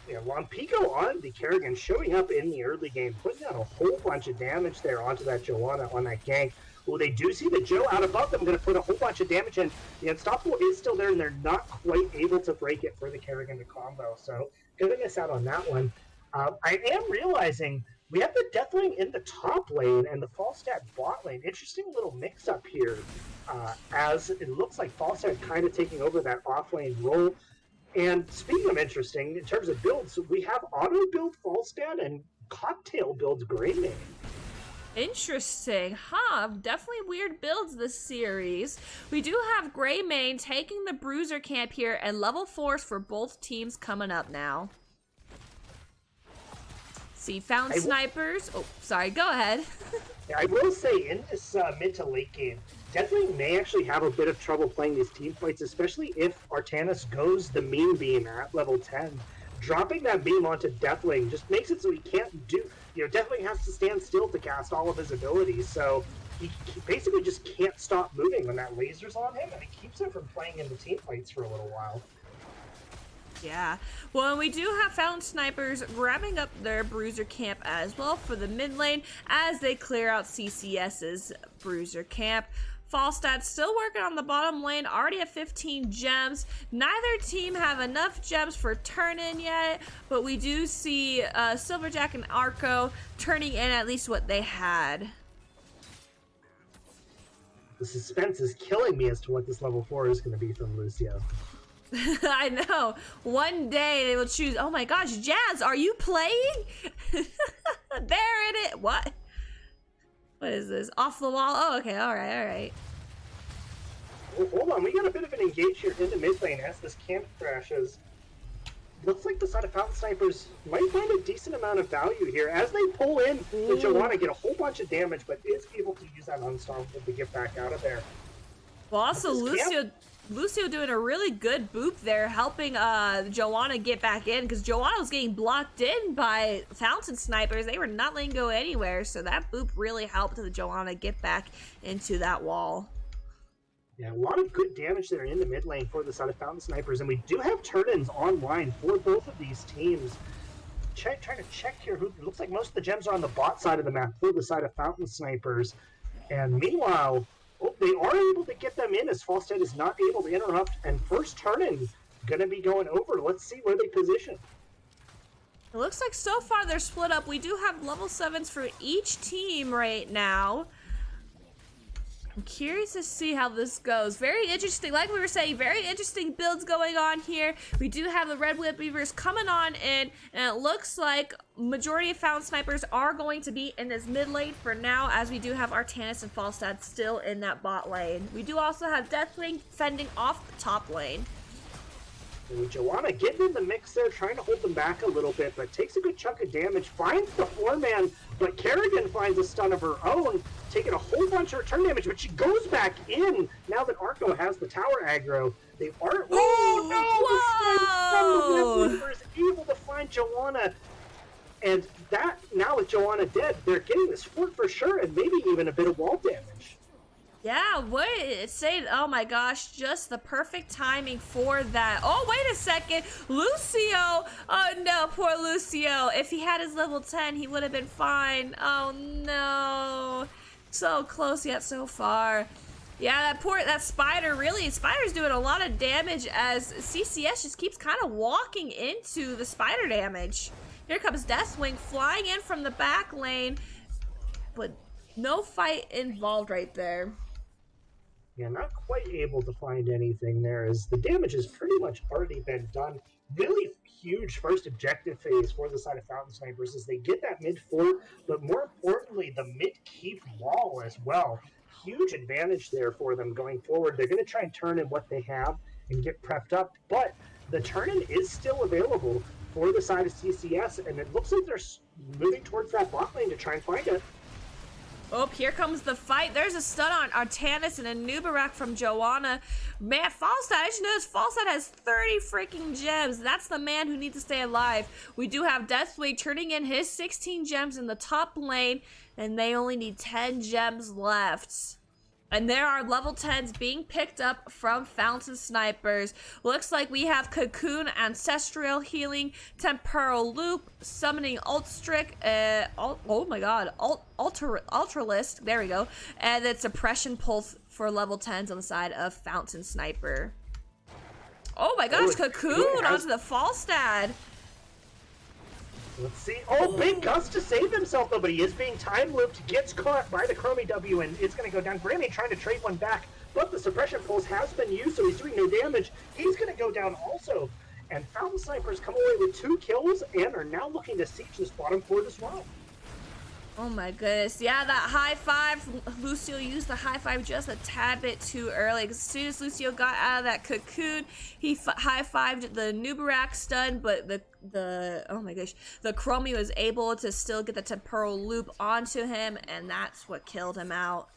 Yeah, Lampico on the Kerrigan showing up in the early game, putting out a whole bunch of damage there onto that Joanna on that gank. Well, they do see the Joe out above them, going to put a whole bunch of damage in. The Unstoppable is still there, and they're not quite able to break it for the Kerrigan to combo. So, gonna miss out on that one. I am realizing we have the Deathwing in the top lane and the Falstad bot lane. Interesting little mix-up here, as it looks like Falstad kind of taking over that off-lane role. And speaking of interesting, in terms of builds, we have auto build Falstad and cocktail build Greymane. Interesting, huh? Definitely weird builds this series. We do have Greymane taking the Bruiser camp here, and level 4s for both teams coming up now. See, found snipers. Oh, sorry, go ahead. Yeah, I will say, in this mid to late game, Deathwing may actually have a bit of trouble playing these team fights, especially if Artanis goes the mean beam at level 10. Dropping that beam onto Deathwing just makes it so he can't do... Deathwing has to stand still to cast all of his abilities, so he basically just can't stop moving when that laser's on him, and it keeps him from playing in the team fights for a little while. Yeah, well, we do have Found Snipers grabbing up their Bruiser camp as well for the mid lane as they clear out CCS's Bruiser camp. Falstad still working on the bottom lane, already at 15 gems. Neither team have enough gems for turn-in yet, but we do see Silverjack and Arco turning in at least what they had. The suspense is killing me as to what this level 4 is going to be from Lucio. I know. One day they will choose. Oh my gosh, Jazz, are you playing? There it is. What? What is this? Off the wall? Oh, okay. All right. All right. Oh, hold on. We got a bit of an engage here into mid lane as this camp crashes. Looks like the side of Fountain Snipers might find a decent amount of value here as they pull in. The Joanna get a whole bunch of damage, but is able to use that unstoppable to get back out of there. Well, also Lucio doing a really good boop there, helping Joanna get back in, because Joanna was getting blocked in by Fountain Snipers. They were not letting go anywhere, so that boop really helped the Joanna get back into that wall. Yeah, a lot of good damage there in the mid lane for the side of Fountain Snipers, and we do have turn-ins online for both of these teams. Trying to check here, who looks like most of the gems are on the bot side of the map for the side of Fountain Snipers, and meanwhile, they are able to get them in as Falstad is not able to interrupt, and first turn-in going to be going over. Let's see where they position. It looks like so far they're split up. We do have level 7s for each team right now. I'm curious to see how this goes. Very interesting, like we were saying, very interesting builds going on here. We do have the Red Whip Beavers coming on in, and it looks like majority of Found Snipers are going to be in this mid lane for now, as we do have Artanis and Falstad still in that bot lane. We do also have Deathwing fending off the top lane. And Joanna getting in the mix there, trying to hold them back a little bit, but takes a good chunk of damage, finds the 4-man, but Kerrigan finds a stun of her own, taking a whole bunch of return damage, but she goes back in now that Arco has the tower aggro. They aren't... Oh, no! The is able to find Joanna, and that, now with Joanna dead, they're getting this fort for sure, and maybe even a bit of wall damage. Yeah, oh my gosh, just the perfect timing for that. Oh, wait a second, Lucio, oh no, poor Lucio. If he had his level 10, he would have been fine. Oh no, so close yet so far. Yeah, that Spider's doing a lot of damage as CCS just keeps kind of walking into the Spider damage. Here comes Deathwing flying in from the back lane, but no fight involved right there. Yeah, not quite able to find anything there, as the damage has pretty much already been done. Really huge first objective phase for the side of Fountain Snipers as they get that mid fort, but more importantly, the mid keep wall as well. Huge advantage there for them going forward. They're going to try and turn in what they have and get prepped up, but the turn-in is still available for the side of CCS, and it looks like they're moving towards that bot lane to try and find it. Oh, here comes the fight. There's a stun on Artanis and a Nubarak from Joanna. Man, Falstad, I just noticed Falstad has 30 freaking gems. That's the man who needs to stay alive. We do have Deathwing turning in his 16 gems in the top lane, and they only need 10 gems left. And there are level 10s being picked up from Fountain Snipers. Looks like we have Cocoon, Ancestral Healing, Temporal Loop, Summoning Ultralisk, there we go. And then Suppression Pulse for level 10s on the side of Fountain Sniper. Oh my gosh, Cocoon onto the Falstad. Let's see. Oh, big gust to save himself, though, but he is being time looped, gets caught by the Chromie W, and it's going to go down. Grammy trying to trade one back, but the suppression pulse has been used, so he's doing no damage. He's going to go down also. And Fountain Snipers come away with 2 kills and are now looking to siege this bottom fort as well. Oh my goodness. Yeah, that high five, Lucio used the high five just a tad bit too early, because as soon as Lucio got out of that cocoon, he high-fived the Nubarak stun, but oh my gosh, the Chromie was able to still get the temporal loop onto him, and that's what killed him out.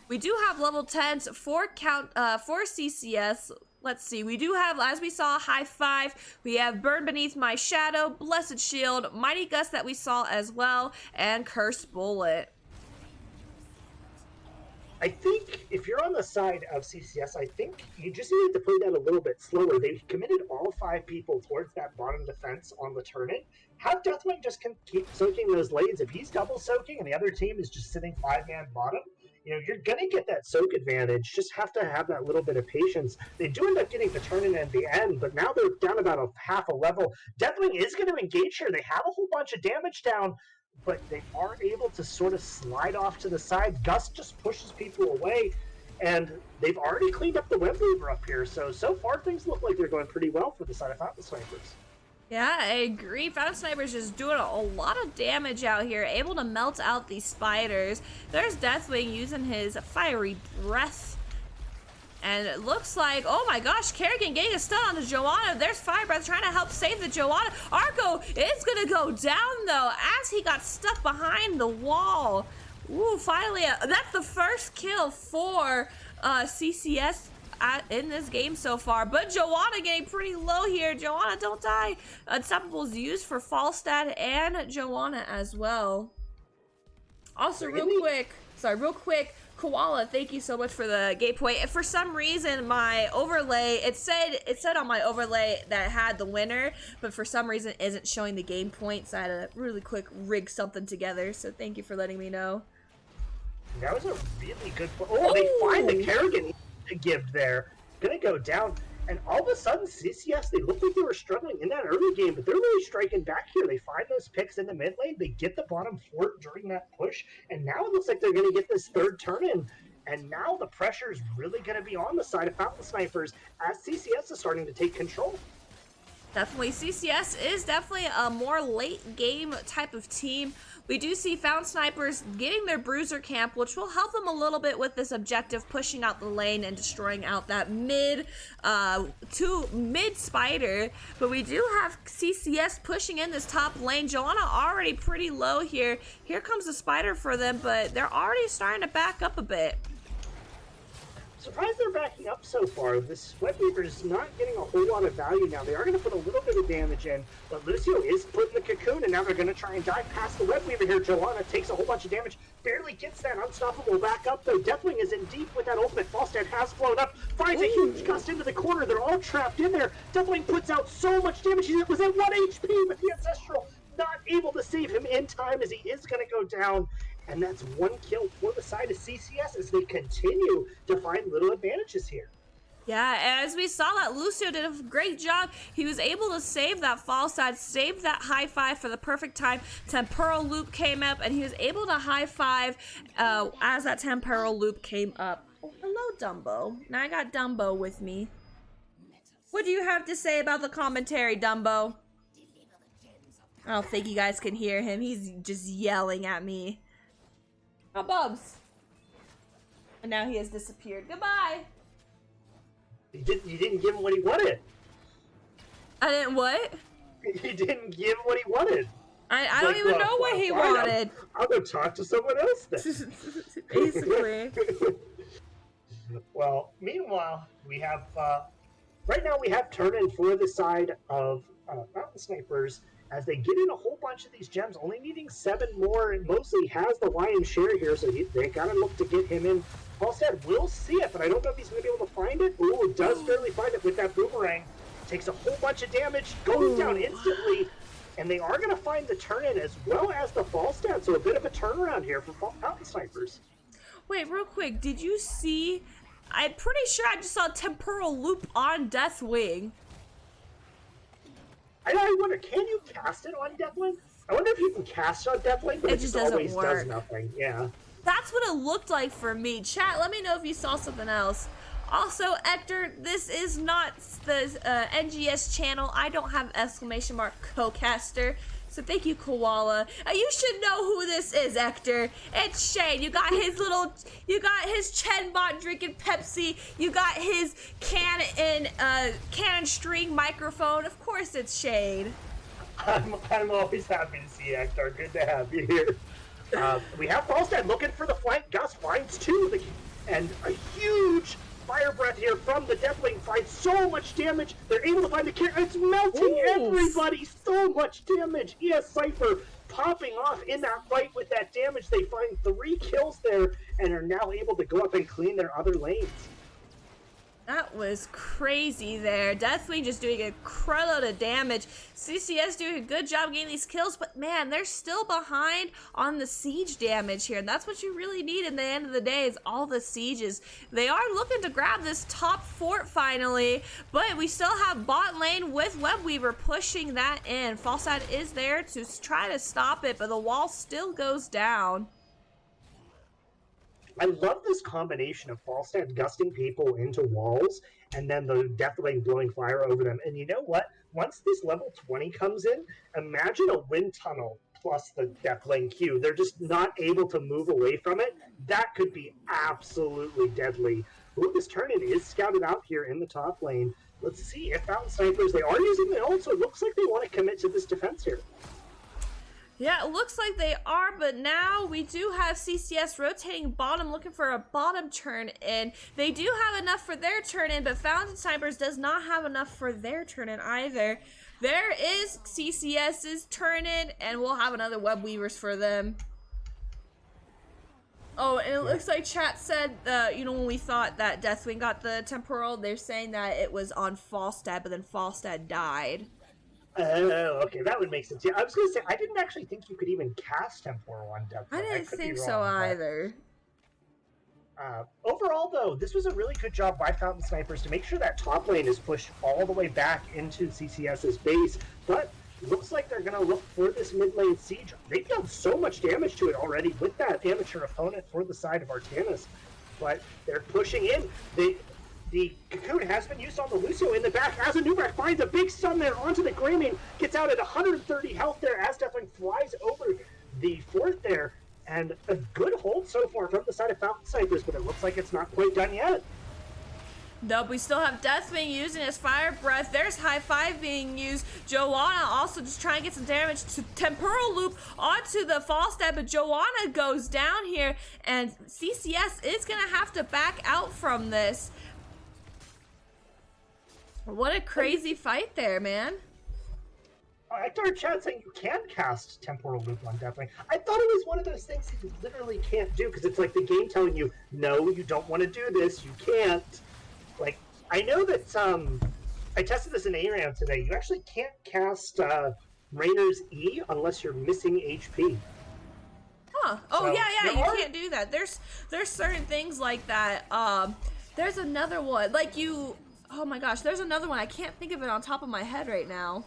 We do have level 10s for CCS. Let's see, we do have, as we saw, high five. We have Burn Beneath My Shadow, Blessed Shield, Mighty Gust that we saw as well, and Cursed Bullet. I think if you're on the side of CCS, I think you just need to play that a little bit slower. They committed all 5 people towards that bottom defense on the turret. Have Deathwing just keep soaking those lanes. If he's double soaking and the other team is just sitting 5-man bottom, you know, you're going to get that soak advantage. Just have to have that little bit of patience. They do end up getting the turn-in at the end, but now they're down about a half a level. Deathwing is going to engage here. They have a whole bunch of damage down, but they are able to sort of slide off to the side. Gust just pushes people away, and they've already cleaned up the web weaver up here. So far things look like they're going pretty well for the side of Fountain Snipers. Yeah, I agree. Fountain Sniper's just doing a lot of damage out here, able to melt out these spiders. There's Deathwing using his fiery breath. And it looks like, oh my gosh, Kerrigan getting a stun on the Joanna. There's Fire Breath trying to help save the Joanna. Arco is going to go down, though, as he got stuck behind the wall. Ooh, finally, that's the first kill for CCS in this game so far. But Joanna getting pretty low here. Joanna, don't die. Unstoppable's used for Falstad and Joanna as well. Also, real quick, Koala, thank you so much for the gateway. If for some reason my overlay, it said on my overlay that it had the winner, but for some reason it isn't showing the game points. I had to really quick rig something together, so thank you for letting me know. That was a really good point. Oh, they find the Kerrigan give there. Gonna go down. And all of a sudden, CCS, they looked like they were struggling in that early game, but they're really striking back here. They find those picks in the mid lane. They get the bottom fort during that push. And now it looks like they're going to get this third turn in. And now the pressure is really going to be on the side of Fountain Snipers as CCS is starting to take control. Definitely, CCS is definitely a more late game type of team. We do see Fountain Snipers getting their bruiser camp, which will help them a little bit with this objective, pushing out the lane and destroying out that mid spider. But we do have CCS pushing in this top lane. Joanna already pretty low here. Here comes the spider for them, but they're already starting to back up a bit. Surprised they're backing up so far. This Web Weaver is not getting a whole lot of value now. They are going to put a little bit of damage in, but Lucio is putting the cocoon, and now they're going to try and dive past the Web Weaver here. Joanna takes a whole bunch of damage, barely gets that unstoppable back up, though. Deathwing is in deep with that ultimate. Falstad has blown up, finds a huge gust into the corner. They're all trapped in there. Deathwing puts out so much damage. He was at 1 HP, but the Ancestral not able to save him in time as he is going to go down. And that's 1 kill for the side of CCS as they continue to find little advantages here. Yeah, as we saw that Lucio did a great job. He was able to save that fall side, save that high five for the perfect time. Temporal loop came up, and he was able to high five as that temporal loop came up. Oh, hello, Dumbo. Now I got Dumbo with me. What do you have to say about the commentary, Dumbo? I don't think you guys can hear him. He's just yelling at me. Oh, Bubs. And now he has disappeared. Goodbye. You didn't give him what he wanted. I didn't what? You didn't give him what he wanted. I don't even know what he wanted. I'll go talk to someone else then. Basically. Well, meanwhile, we have, right now we have turn-in for the side of Mountain Snipers as they get in a whole bunch of these gems, only needing 7 more, and Mosley has the lion's share here, so they gotta look to get him in. Falstad will see it, but I don't know if he's gonna be able to find it. Ooh, does barely find it with that boomerang. Takes a whole bunch of damage, goes down instantly, and they are gonna find the turn-in as well as the Falstad, so a bit of a turnaround here for Mountain Snipers. Wait, real quick, did you see? I'm pretty sure I just saw a temporal loop on Deathwing. I wonder, can you cast it on Deathwing? I wonder if you can cast it on Deathwing, but it just always does nothing. Yeah. That's what it looked like for me. Chat, let me know if you saw something else. Also, Hector, this is not the NGS channel. I don't have exclamation mark co-caster. So thank you, Koala. You should know who this is, Hector. It's Shane. You got his Chen bot drinking Pepsi. You got his cannon string microphone. Of course, it's Shane. I'm always happy to see you, Hector. Good to have you here. We have Falstad looking for the flank. Gus finds two, and a huge fire breath here from the Deathwing finds so much damage. They're able to find the carry. It's melting everybody. So much damage. ES Cypher popping off in that fight with that damage. They find 3 kills there and are now able to go up and clean their other lanes. That was crazy there. Deathwing just doing a crowdload of damage. CCS doing a good job getting these kills, but man, they're still behind on the siege damage here. And that's what you really need in the end of the day is all the sieges. They are looking to grab this top fort finally, but we still have bot lane with Webweaver pushing that in. Falstad is there to try to stop it, but the wall still goes down. I love this combination of Falstad gusting people into walls and then the Deathwing blowing fire over them. And you know what? Once this level 20 comes in, imagine a wind tunnel plus the Deathwing Q. They're just not able to move away from it. That could be absolutely deadly. Ooh, this turn-in is scouted out here in the top lane. Let's see if Fountain Snipers, they are using the ult, so it looks like they want to commit to this defense here. Yeah, it looks like they are, but now we do have CCS rotating bottom, looking for a bottom turn-in. They do have enough for their turn-in, but Fountain Snipers does not have enough for their turn-in either. There is CCS's turn-in, and we'll have another Web Weavers for them. Oh, and it looks like chat said, you know, when we thought that Deathwing got the temporal, they're saying that it was on Falstad, but then Falstad died. Oh, okay, that would make sense. Yeah, I was going to say, I didn't actually think you could even cast Temporal on Deathwing. I didn't think so either. Overall, though, this was a really good job by Fountain Snipers to make sure that top lane is pushed all the way back into CCS's base, but looks like they're going to look for this mid lane siege. They've done so much damage to it already with that amateur opponent for the side of Artanis, but they're pushing in. The Cocoon has been used on the Lucio in the back as Anubrak finds a big stun there onto the Greymane, gets out at 130 health there as Deathwing flies over the fort there, and a good hold so far from the side of Fountain Snipers, but it looks like it's not quite done yet. Nope, we still have Deathwing using his fire breath. There's high five being used. Joanna also just trying to get some damage to temporal loop onto the Falstad, but Joanna goes down here, and CCS is gonna have to back out from this. What a crazy fight there, man. I started chat saying you can cast Temporal Loop on Deathwing. I thought it was one of those things that you literally can't do, because it's like the game telling you, no, you don't want to do this, you can't. Like, I know that, I tested this in ARAM today, you actually can't cast Rainer's E unless you're missing HP. Huh. Oh, so, yeah, you can't do that. There's certain things like that. There's another one, like you... Oh my gosh, there's another one. I can't think of it on top of my head right now.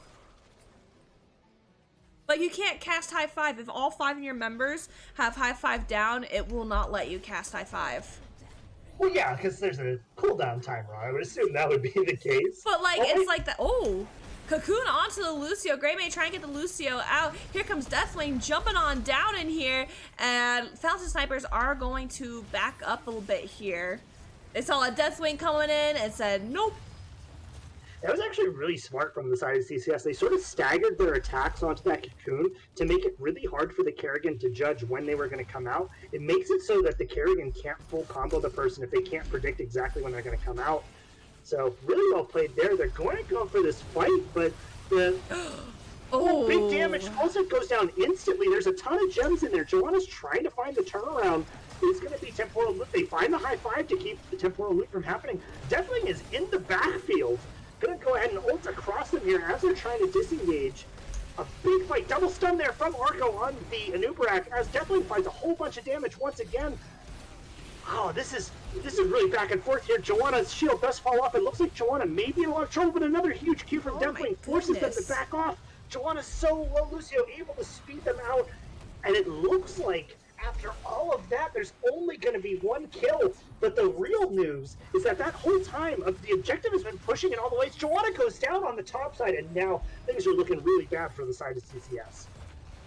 Like, you can't cast high five. If all 5 of your members have high five down, it will not let you cast high five. Well, yeah, because there's a cooldown timer. I would assume that would be the case. But, like, it's like that. Oh, Cocoon onto the Lucio. Greymane trying to get the Lucio out. Here comes Deathwing jumping on down in here. And Fountain Snipers are going to back up a little bit here. They saw a Deathwing coming in and said, nope. That was actually really smart from the side of CCS. They sort of staggered their attacks onto that Cocoon to make it really hard for the Kerrigan to judge when they were going to come out. It makes it so that the Kerrigan can't full combo the person if they can't predict exactly when they're going to come out. So, really well played there. They're going to go for this fight, but the big damage also goes down instantly. There's a ton of gems in there. Joanna's trying to find the turnaround. It's going to be Temporal Loop. They find the high five to keep the Temporal Loop from happening. Deathwing is in the backfield. Going to go ahead and ult across them here as they're trying to disengage. A big fight. Double stun there from Arco on the Anubrak as Deathwing finds a whole bunch of damage once again. Oh, this is really back and forth here. Joanna's shield does fall off. It looks like Joanna may be in a lot of trouble, but another huge Q from Deathwing forces them to back off. Joanna's so low, Lucio able to speed them out. And it looks like after all of that, there's only going to be one kill. But the real news is that whole time, the objective has been pushing it all the way. Joanna goes down on the top side, and now things are looking really bad for the side of CCS.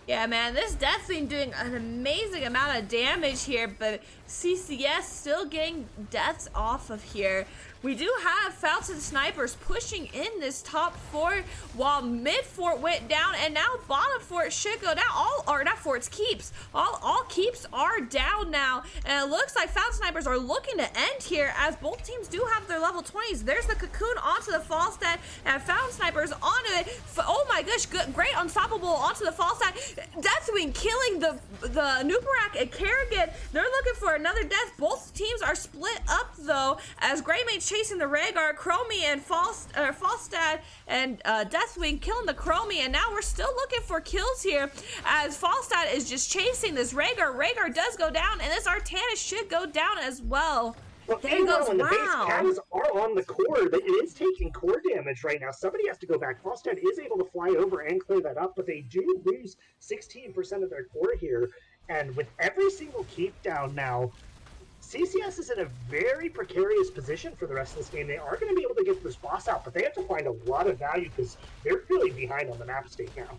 Yeah, man, this Deathwing doing an amazing amount of damage here, but CCS still getting deaths off of here. We do have Fountain Snipers pushing in this top fort while mid fort went down, and now bottom fort should go down. Not forts, keeps. All keeps are down now, and it looks like Fountain Snipers are looking to end here as both teams do have their level 20s. There's the Cocoon onto the Falstad, and Fountain Snipers onto it. Oh my gosh, great unstoppable onto the Falstad. Deathwing killing the Nuparak and Kerrigan. They're looking for another death. Both teams are split up though, as Greymane chasing the Rhaegar, Chromie and Falstad and Deathwing killing the Chromie, and now we're still looking for kills here as Falstad is just chasing this Rhaegar. Rhaegar does go down, and this Artanis should go down as well. Well, there he goes. When the base cams are on the core, it is taking core damage right now. Somebody has to go back. Falstad is able to fly over and clear that up, but they do lose 16% of their core here. And with every single keep down now, CCS is in a very precarious position for the rest of this game. They are going to be able to get this boss out, but they have to find a lot of value because they're really behind on the map state now.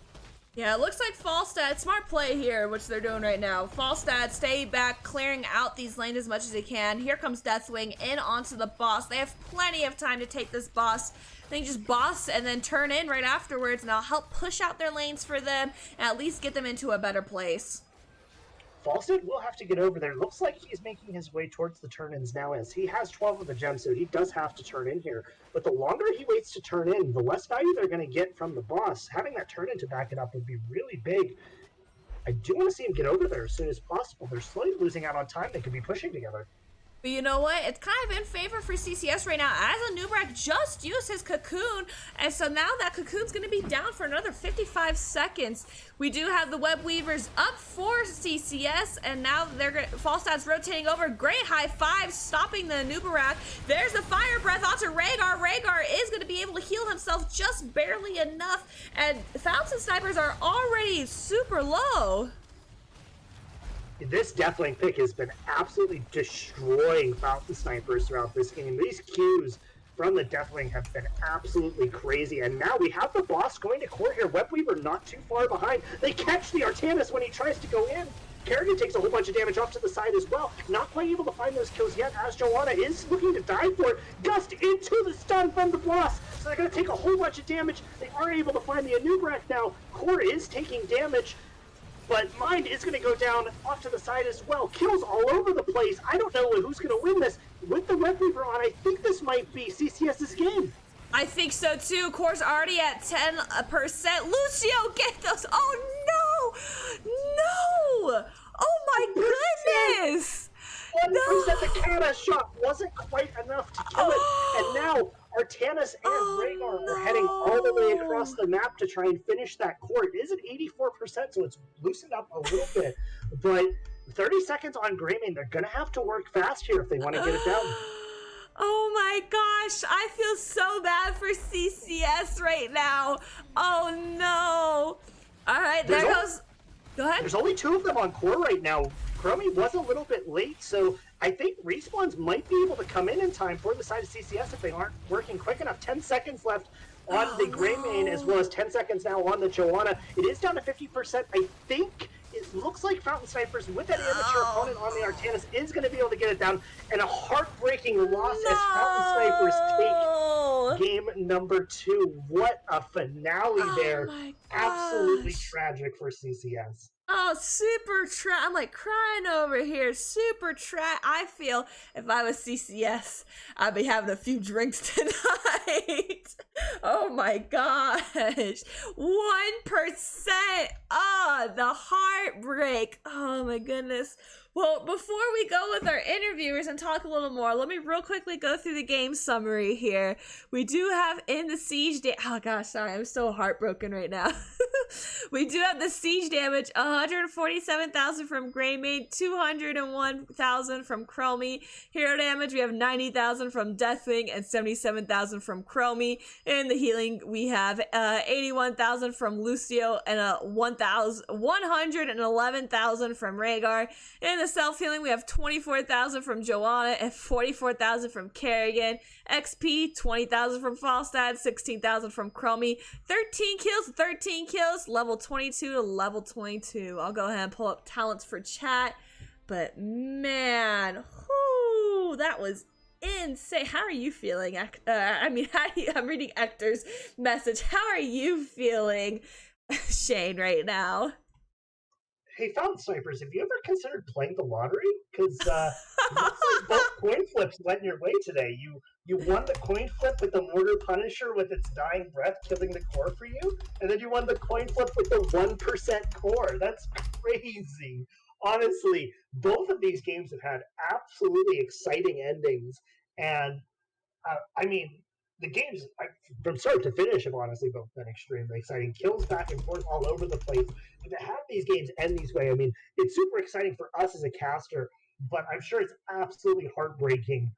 Yeah, it looks like Falstad, smart play here, which they're doing right now. Falstad stay back, clearing out these lanes as much as they can. Here comes Deathwing in onto the boss. They have plenty of time to take this boss. They just boss and then turn in right afterwards, and I'll help push out their lanes for them and at least get them into a better place. Falstad will have to get over there. Looks like he's making his way towards the turn-ins now, as he has 12 of the gems, so he does have to turn in here. But the longer he waits to turn in, the less value they're going to get from the boss. Having that turn-in to back it up would be really big. I do want to see him get over there as soon as possible. They're slowly losing out on time. They could be pushing together. But you know what? It's kind of in favor for CCS right now, as Anubrak just used his Cocoon, and so now that Cocoon's going to be down for another 55 seconds. We do have the Web Weavers up for CCS, and now Falstad's rotating over. Great high five, stopping the Anubrak. There's the Fire Breath onto Rhaegar. Rhaegar is going to be able to heal himself just barely enough, and Fountain Snipers are already super low. This Deathwing pick has been absolutely destroying Fountain Snipers throughout this game. These Qs from the Deathwing have been absolutely crazy. And now we have the boss going to core here. Webweaver not too far behind. They catch the Artanis when he tries to go in. Kerrigan takes a whole bunch of damage off to the side as well. Not quite able to find those kills yet, as Joanna is looking to die for it. Gust into the stun from the boss. So they're going to take a whole bunch of damage. They are able to find the Anubrak now. Core is taking damage. But Mind is going to go down off to the side as well. Kills all over the place. I don't know who's going to win this. With the Red Reaper on, I think this might be CCS's game. I think so too. Core's already at 10%. Lucio, get those. Oh no! No! Oh my goodness! 1%. The Kata shot wasn't quite enough to kill it. And now Artanis and Rhaegar are heading all the way across the map to try and finish that core. It is at 84%, so it's loosened up a little bit. But 30 seconds on Greymane, they're going to have to work fast here if they want to get it down. Oh my gosh, I feel so bad for CCS right now. Oh no. All right, there goes. Go ahead. There's only 2 of them on core right now. Chromie was a little bit late, so I think respawns might be able to come in time for the side of CCS if they aren't working quick enough. 10 seconds left on the Greymane, as well as 10 seconds now on the Joanna. It is down to 50%. I think it looks like Fountain Snipers, with that amateur opponent on the Artanis, is going to be able to get it down. And a heartbreaking loss as Fountain Snipers take game number 2. What a finale there. Absolutely tragic for CCS. Oh, super I'm like crying over here. Super I feel if I was CCS, I'd be having a few drinks tonight. Oh my gosh. 1%. Oh, the heartbreak. Oh my goodness. Well, before we go with our interviewers and talk a little more, let me real quickly go through the game summary here. We do have in the siege day. Oh gosh, sorry, I'm so heartbroken right now. We do have the siege damage, 147,000 from Greymane, 201,000 from Chromie. Hero damage, we have 90,000 from Deathwing and 77,000 from Chromie. In the healing, we have 81,000 from Lucio and 111,000 from Rhaegar. In the self-healing, we have 24,000 from Joanna and 44,000 from Kerrigan. XP, 20,000 from Falstad, 16,000 from Chromie. 13 kills, level 22 to level 22. I'll go ahead and pull up talents for chat. But man, whoo, that was insane. How are you feeling? I'm reading Hector's message. How are you feeling, Shane, right now? Hey, Fountain Snipers, have you ever considered playing the lottery? Because looks like both coin flips went your way today. You won the coin flip with the Mortar Punisher with its dying breath killing the core for you, and then you won the coin flip with the 1% core. That's crazy. Honestly, both of these games have had absolutely exciting endings, and I mean, the games from start to finish have honestly both been extremely exciting. Kills back and forth all over the place. But to have these games end these way, I mean, it's super exciting for us as a caster, but I'm sure it's absolutely heartbreaking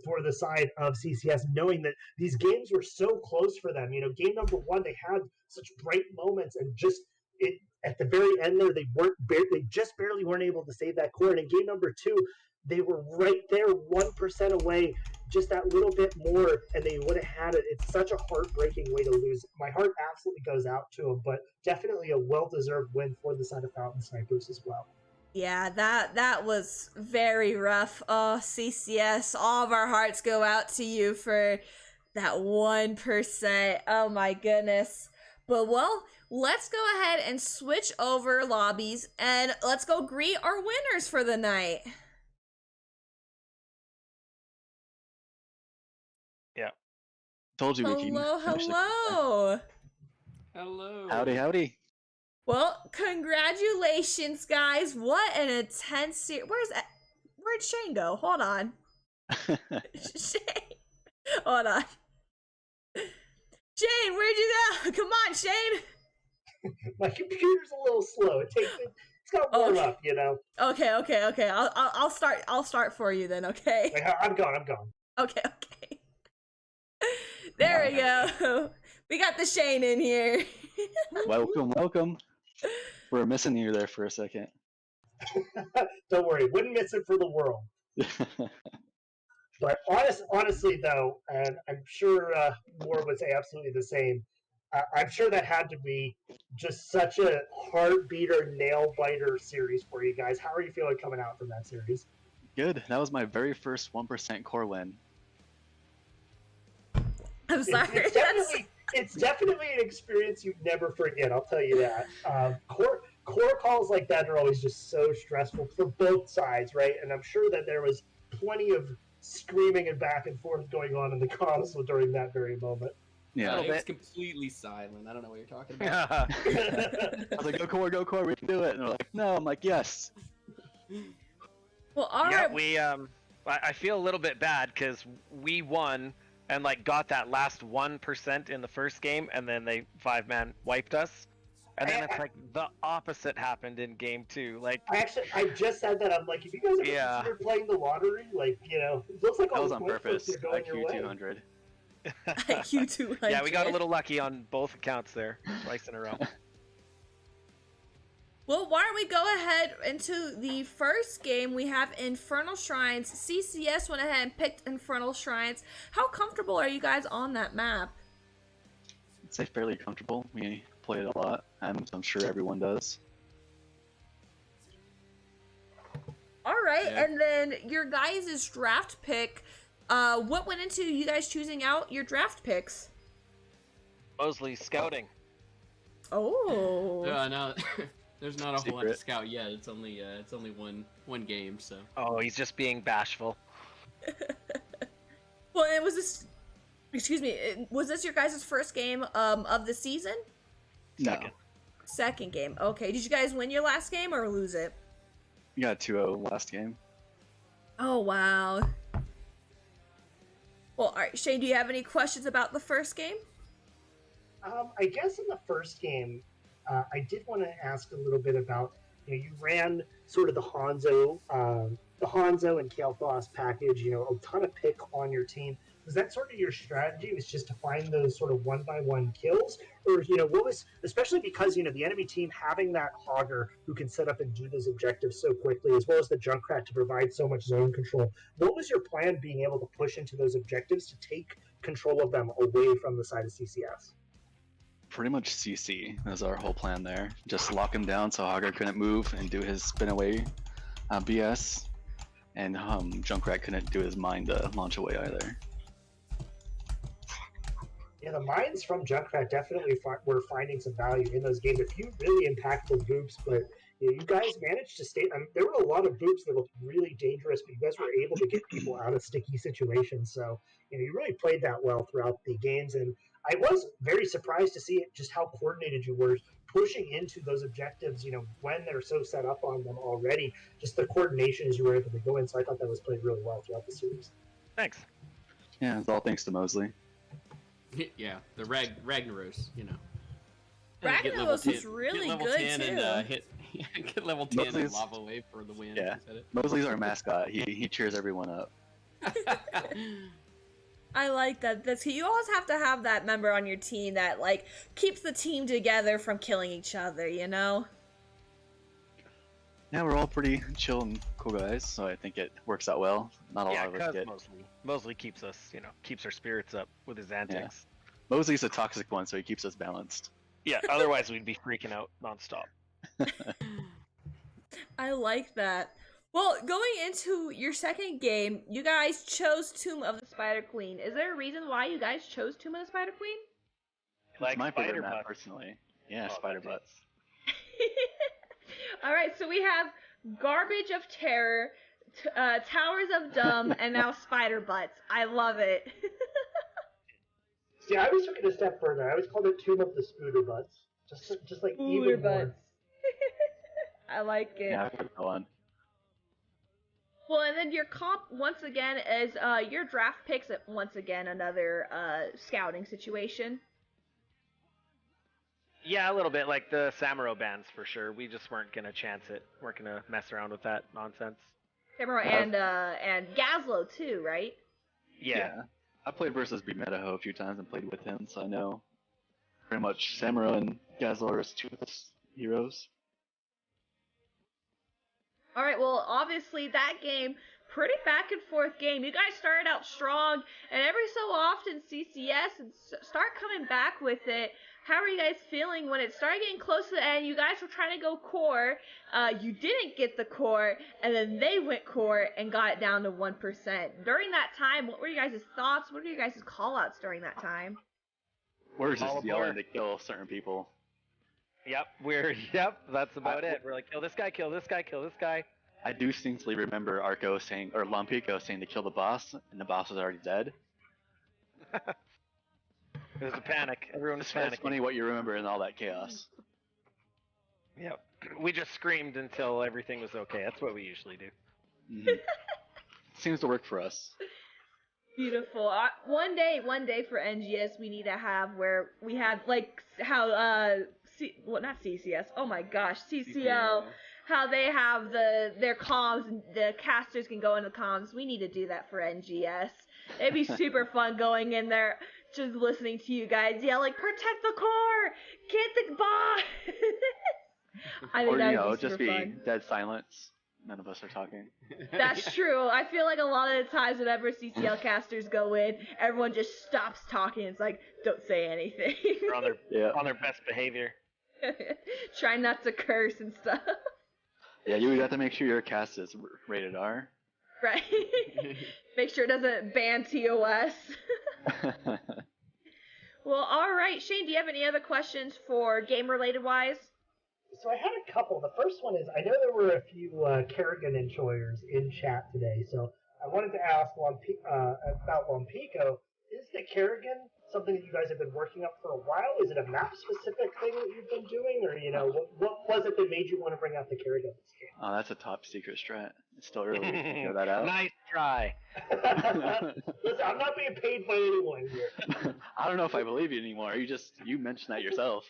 for the side of CCS, knowing that these games were so close for them. You know, game number one, they had such bright moments, and just at the very end there, they just barely weren't able to save that core. And in game number two, they were right there, 1% away, just that little bit more, and they would have had it. It's such a heartbreaking way to lose. My heart absolutely goes out to them, but definitely a well-deserved win for the side of Fountain Snipers as well. Yeah, that was very rough. Oh, CCS, all of our hearts go out to you for that 1%. Oh my goodness. But well, let's go ahead and switch over lobbies, and let's go greet our winners for the night. Told you we can finish Hello. Hello. Howdy. Well, congratulations, guys. What an intense series. Where'd Shane go? Hold on. Shane. Hold on. Shane, where'd you go? Come on, Shane. My computer's a little slow. It's got to warm up, you know. Okay. I'll start for you then, okay? Like, I'm gone. Okay. There we go. We got the Shane in here. Welcome. We're missing you there for a second. Don't worry, wouldn't miss it for the world. But honestly, though, and I'm sure Moore would say absolutely the same, I'm sure that had to be just such a heartbeater, nail-biter series for you guys. How are you feeling coming out from that series? Good. That was my very first 1% core win. I'm sorry. It's definitely an experience you'd never forget. I'll tell you that. Core calls like that are always just so stressful for both sides, right? And I'm sure that there was plenty of screaming and back and forth going on in the console during that very moment. Yeah, it was completely silent. I don't know what you're talking about. I was like, go core, we can do it. And they're like, no. I'm like, yes. Well, all right. I feel a little bit bad because we won and like got that last 1% in the first game, and then they 5-man wiped us, and then it's like the opposite happened in game 2. Like I just said that. I'm like, if you guys ever consider playing the lottery, like, you know, it looks like all that was on purpose. IQ 200. IQ 200. Yeah, we got a little lucky on both accounts there, twice in a row. Well, why don't we go ahead into the first game? We have Infernal Shrines. CCS went ahead and picked Infernal Shrines. How comfortable are you guys on that map? I'd say fairly comfortable. We play it a lot, and I'm sure everyone does. All right, and then your guys' draft pick. What went into you guys choosing out your draft picks? Mosley scouting. Oh. No. There's not a whole lot to scout yet. It's only one game, so. Oh, he's just being bashful. Well, and was this? Excuse me. Was this your guys' first game of the season? No. Second game. Okay. Did you guys win your last game or lose it? We got 2-0 last game. Oh wow. Well, all right, Shane. Do you have any questions about the first game? I guess in the first game, I did want to ask a little bit about, you ran sort of the Hanzo and Kale Floss package, a ton of pick on your team. Was that sort of your strategy? Was just to find those sort of one-by-one kills? Or, what was, especially because, the enemy team having that Hogger who can set up and do those objectives so quickly, as well as the Junkrat to provide so much zone control. What was your plan being able to push into those objectives to take control of them away from the side of CCS? Pretty much CC is our whole plan there. Just lock him down so Hogger couldn't move and do his spin away BS. And Junkrat couldn't do his mine to launch away either. Yeah, the mines from Junkrat definitely were finding some value in those games. A few really impactful boops, but you guys managed to stay. There were a lot of boops that looked really dangerous, but you guys were able to get people out of sticky situations. So you really played that well throughout the games, and I was very surprised to see just how coordinated you were pushing into those objectives. When they're so set up on them already, just the coordination as you were able to go in. So I thought that was played really well throughout the series. Thanks. Yeah, it's all thanks to Mosley. Yeah, the Ragnaros, Ragnaros was really level good 10 too. And get level 10 and Mosley's- lava wave for the win. Yeah. Is that it? Mosley's our mascot. He cheers everyone up. I like that. You always have to have that member on your team that keeps the team together from killing each other. Yeah, we're all pretty chill and cool guys, so I think it works out well. Not a lot of us get. Mosley keeps us, keeps our spirits up with his antics. Mosley's a toxic one, so he keeps us balanced. Yeah, otherwise we'd be freaking out nonstop. I like that. Well, going into your second game, you guys chose Tomb of the Spider Queen. Is there a reason why you guys chose Tomb of the Spider Queen? It's my favorite spider map, butts. personally. Yeah, Oh, spider okay. butts. All right, so we have Garbage of Terror, Towers of Dumb, and now Spider Butts. I love it. See, I always took it a step further. I always called it Tomb of the Spooder Butts. Just like Spooder even more. Butts. I like it. Yeah, I put that on. Well, and then your comp, once again, is your draft picks, once again, another scouting situation. Yeah, a little bit like the Samuro bands for sure. We just weren't gonna chance it. Weren't gonna mess around with that nonsense. Samuro and Gazlo, too, right? Yeah. I played versus B Metaho a few times and played with him, so I know pretty much Samuro and Gazlo are two of his heroes. All right, well, obviously that game, pretty back and forth game. You guys started out strong, and every so often CCS and start coming back with it. How are you guys feeling when it started getting close to the end? You guys were trying to go core. You didn't get the core, and then they went core and got it down to 1%. During that time, what were you guys' thoughts? What were you guys' call-outs during that time? We're just All yelling aboard. to kill certain people. Yep, that's about it. We're like, kill this guy, kill this guy, kill this guy. I do distinctly remember Arco saying, or Lampico saying to kill the boss, and the boss was already dead. It was a panic. Everyone was It's panicking. funny what you remember in all that chaos. Yep. We just screamed until everything was okay. That's what we usually do. Mhm. Seems to work for us. Beautiful. One day for NGS, we need to have where we have how not CCS. Oh my gosh, CCL. How they have their comms and the casters can go into comms. We need to do that for NGS. It'd be super fun going in there, just listening to you guys yelling, "Protect the core! Get the boss!" I think Or, that would be just super be fun. dead silence. None of us are talking. That's true. I feel like a lot of the times whenever CCL casters go in, everyone just stops talking. It's like, don't say anything. They're on their Yeah. on their best behavior. Try not to curse and stuff. Yeah, you would have to make sure your cast is rated R. Right. Make sure it doesn't ban TOS. Well, all right. Shane, do you have any other questions for game-related wise? So I had a couple. The first one is, I know there were a few Kerrigan enjoyers in chat today, so I wanted to ask about Lompico. Is the Kerrigan something that you guys have been working up for a while? Is it a map-specific thing that you've been doing, or what was it that made you want to bring out the Kerrigan this game? Oh, that's a top secret strat. It's still early to figure that out. Nice try. Listen, I'm not being paid by anyone here. I don't know if I believe you anymore. You mentioned that yourself.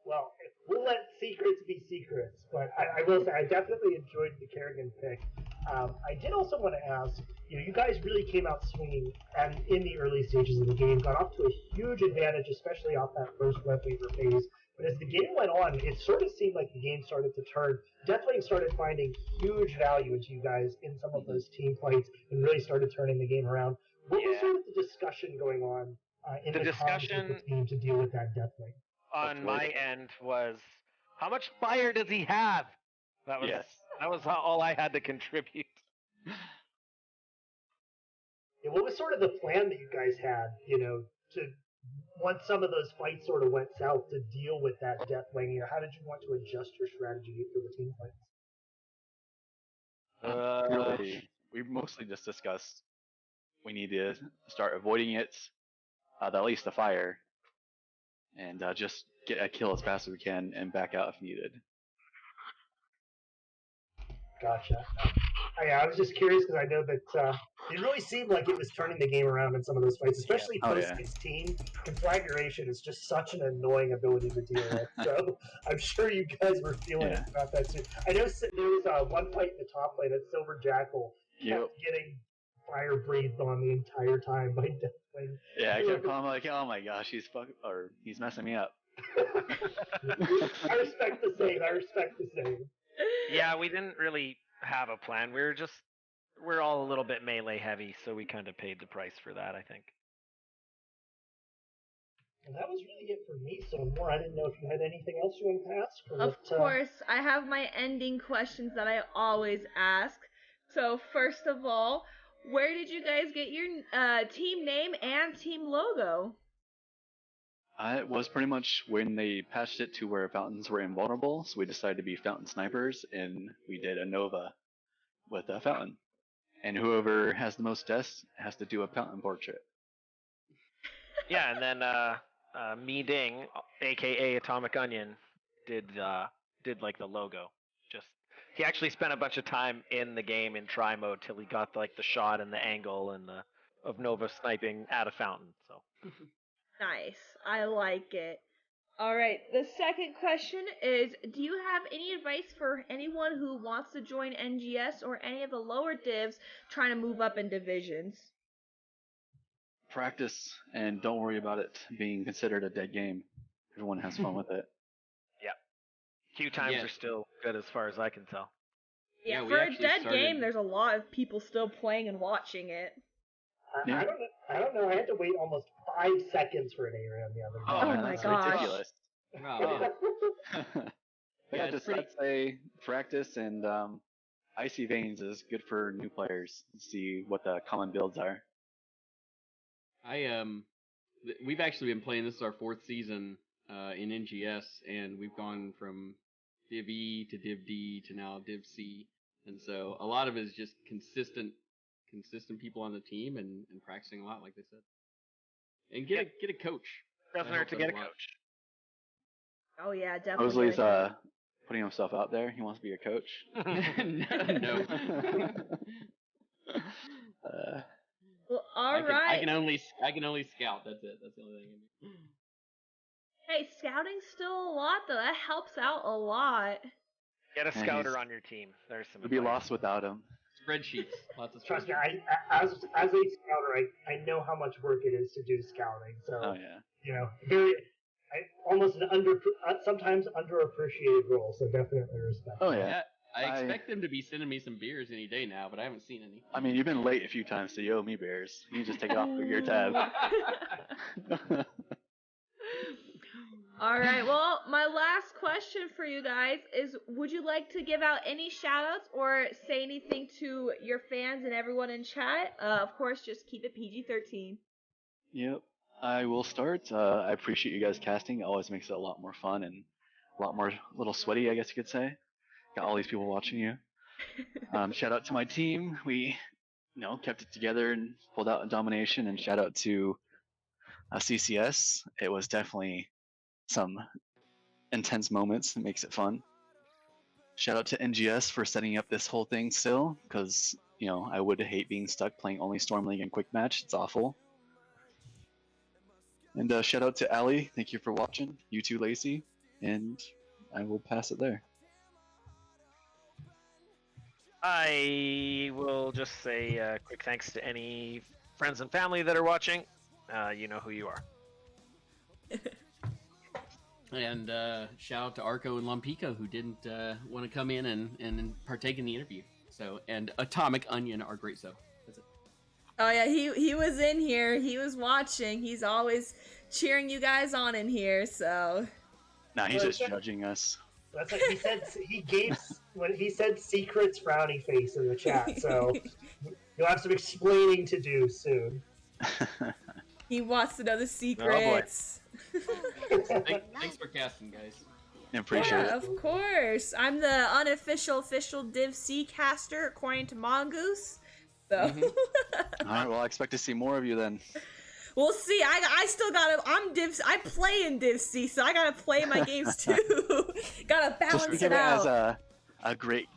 Well, we'll let secrets be secrets, but I will say I definitely enjoyed the Kerrigan pick. I did also want to ask, you guys really came out swinging, and in the early stages of the game, got off to a huge advantage, especially off that first web waiver phase. But as the game went on, it sort of seemed like the game started to turn. Deathwing started finding huge value into you guys in some of those team fights, and really started turning the game around. What was sort of the discussion going on in the discussion with the team to deal with that Deathwing? On my end was, how much fire does he have? That was all I had to contribute. Yeah, what was sort of the plan that you guys had, to once some of those fights sort of went south, to deal with that Deathwing? How did you want to adjust your strategy for the team fights? Really, we mostly just discussed we need to start avoiding it, at least the fire, and just get a kill as fast as we can and back out if needed. Gotcha. I was just curious because I know that it really seemed like it was turning the game around in some of those fights, especially post-16. Configuration is just such an annoying ability to deal with. So I'm sure you guys were feeling it about that too. I know there was one fight in the top lane that Silver Jackal kept getting fire breathed on the entire time by Deathwing. Yeah, I kept calling him like, oh my gosh, he's messing me up. I respect the same. Yeah, we didn't really have a plan. We're all a little bit melee heavy, so we kind of paid the price for that, I think. And that was really it for me. So, Moore, I didn't know if you had anything else you wanted to ask. Of course, I have my ending questions that I always ask. So, first of all, where did you guys get your team name and team logo? It was pretty much when they patched it to where fountains were invulnerable, so we decided to be Fountain Snipers, and we did a Nova with a fountain. And whoever has the most deaths has to do a fountain portrait. Yeah, and then Me Ding, aka Atomic Onion, did like the logo. He actually spent a bunch of time in the game in try mode till he got like the shot and the angle and of Nova sniping at a fountain. So. Nice. I like it. All right. The second question is, do you have any advice for anyone who wants to join NGS or any of the lower divs trying to move up in divisions? Practice, and don't worry about it being considered a dead game. Everyone has fun with it. Yeah. Queue times are still good as far as I can tell. Yeah, for a dead game, there's a lot of people still playing and watching it. I don't know. I had to wait almost 5 seconds for an ARAM the other day. Oh my that's gosh. ridiculous. Yeah, I'd say practice, and Icy Veins is good for new players to see what the common builds are. We've actually been playing, this is our 4th season in NGS, and we've gone from Div E to Div D to now Div C, and so a lot of it is just consistent people on the team and practicing a lot, like they said. And get a coach. Doesn't hurt to get a coach. Oh yeah, definitely. Mosley's putting himself out there. He wants to be a coach. No. Well, all right. I can only scout. That's it. That's the only thing I can do. Hey, scouting's still a lot though. That helps out a lot. Get a scouter on your team. There's some. We'd be lost without him. Spreadsheets. Lots of spreadsheets. Trust me, as a scouter, I know how much work it is to do scouting. So, almost an sometimes underappreciated role. So definitely respect. Oh yeah. I expect them to be sending me some beers any day now, but I haven't seen any. I mean, you've been late a few times, so you owe me beers. You can just take it off of your tab. All right, well, my last question for you guys is, would you like to give out any shout-outs or say anything to your fans and everyone in chat? Of course, just keep it PG-13. Yep, I will start. I appreciate you guys casting. It always makes it a lot more fun and a little sweaty, I guess you could say. Got all these people watching you. Shout out to my team. We, kept it together and pulled out a domination. And shout out to CCS. It was definitely some intense moments. It makes it fun. Shout out to NGS for setting up this whole thing still, because I would hate being stuck playing only Storm League and Quick Match. It's awful. And shout out to Allie. Thank you for watching. You too, Lacey. And I will pass it there. I will just say quick thanks to any friends and family that are watching. You know who you are. And shout out to Arco and Lumpico who didn't want to come in and partake in the interview. So, and Atomic Onion are great. So that's it. Oh yeah, he was in here. He was watching. He's always cheering you guys on in here. So. Nah, he's just judging us. That's like he said. He gave when he said secrets frowny face in the chat. So you'll have some explaining to do soon. He wants to know the secrets. Thanks for casting, guys. I appreciate it. Of course. I'm the unofficial official Div C caster according to Mongoose. So. All right. Well, I expect to see more of you then. We'll see. I still gotta. I play in Div C, so I gotta play my games too. Gotta balance Just it out. As a great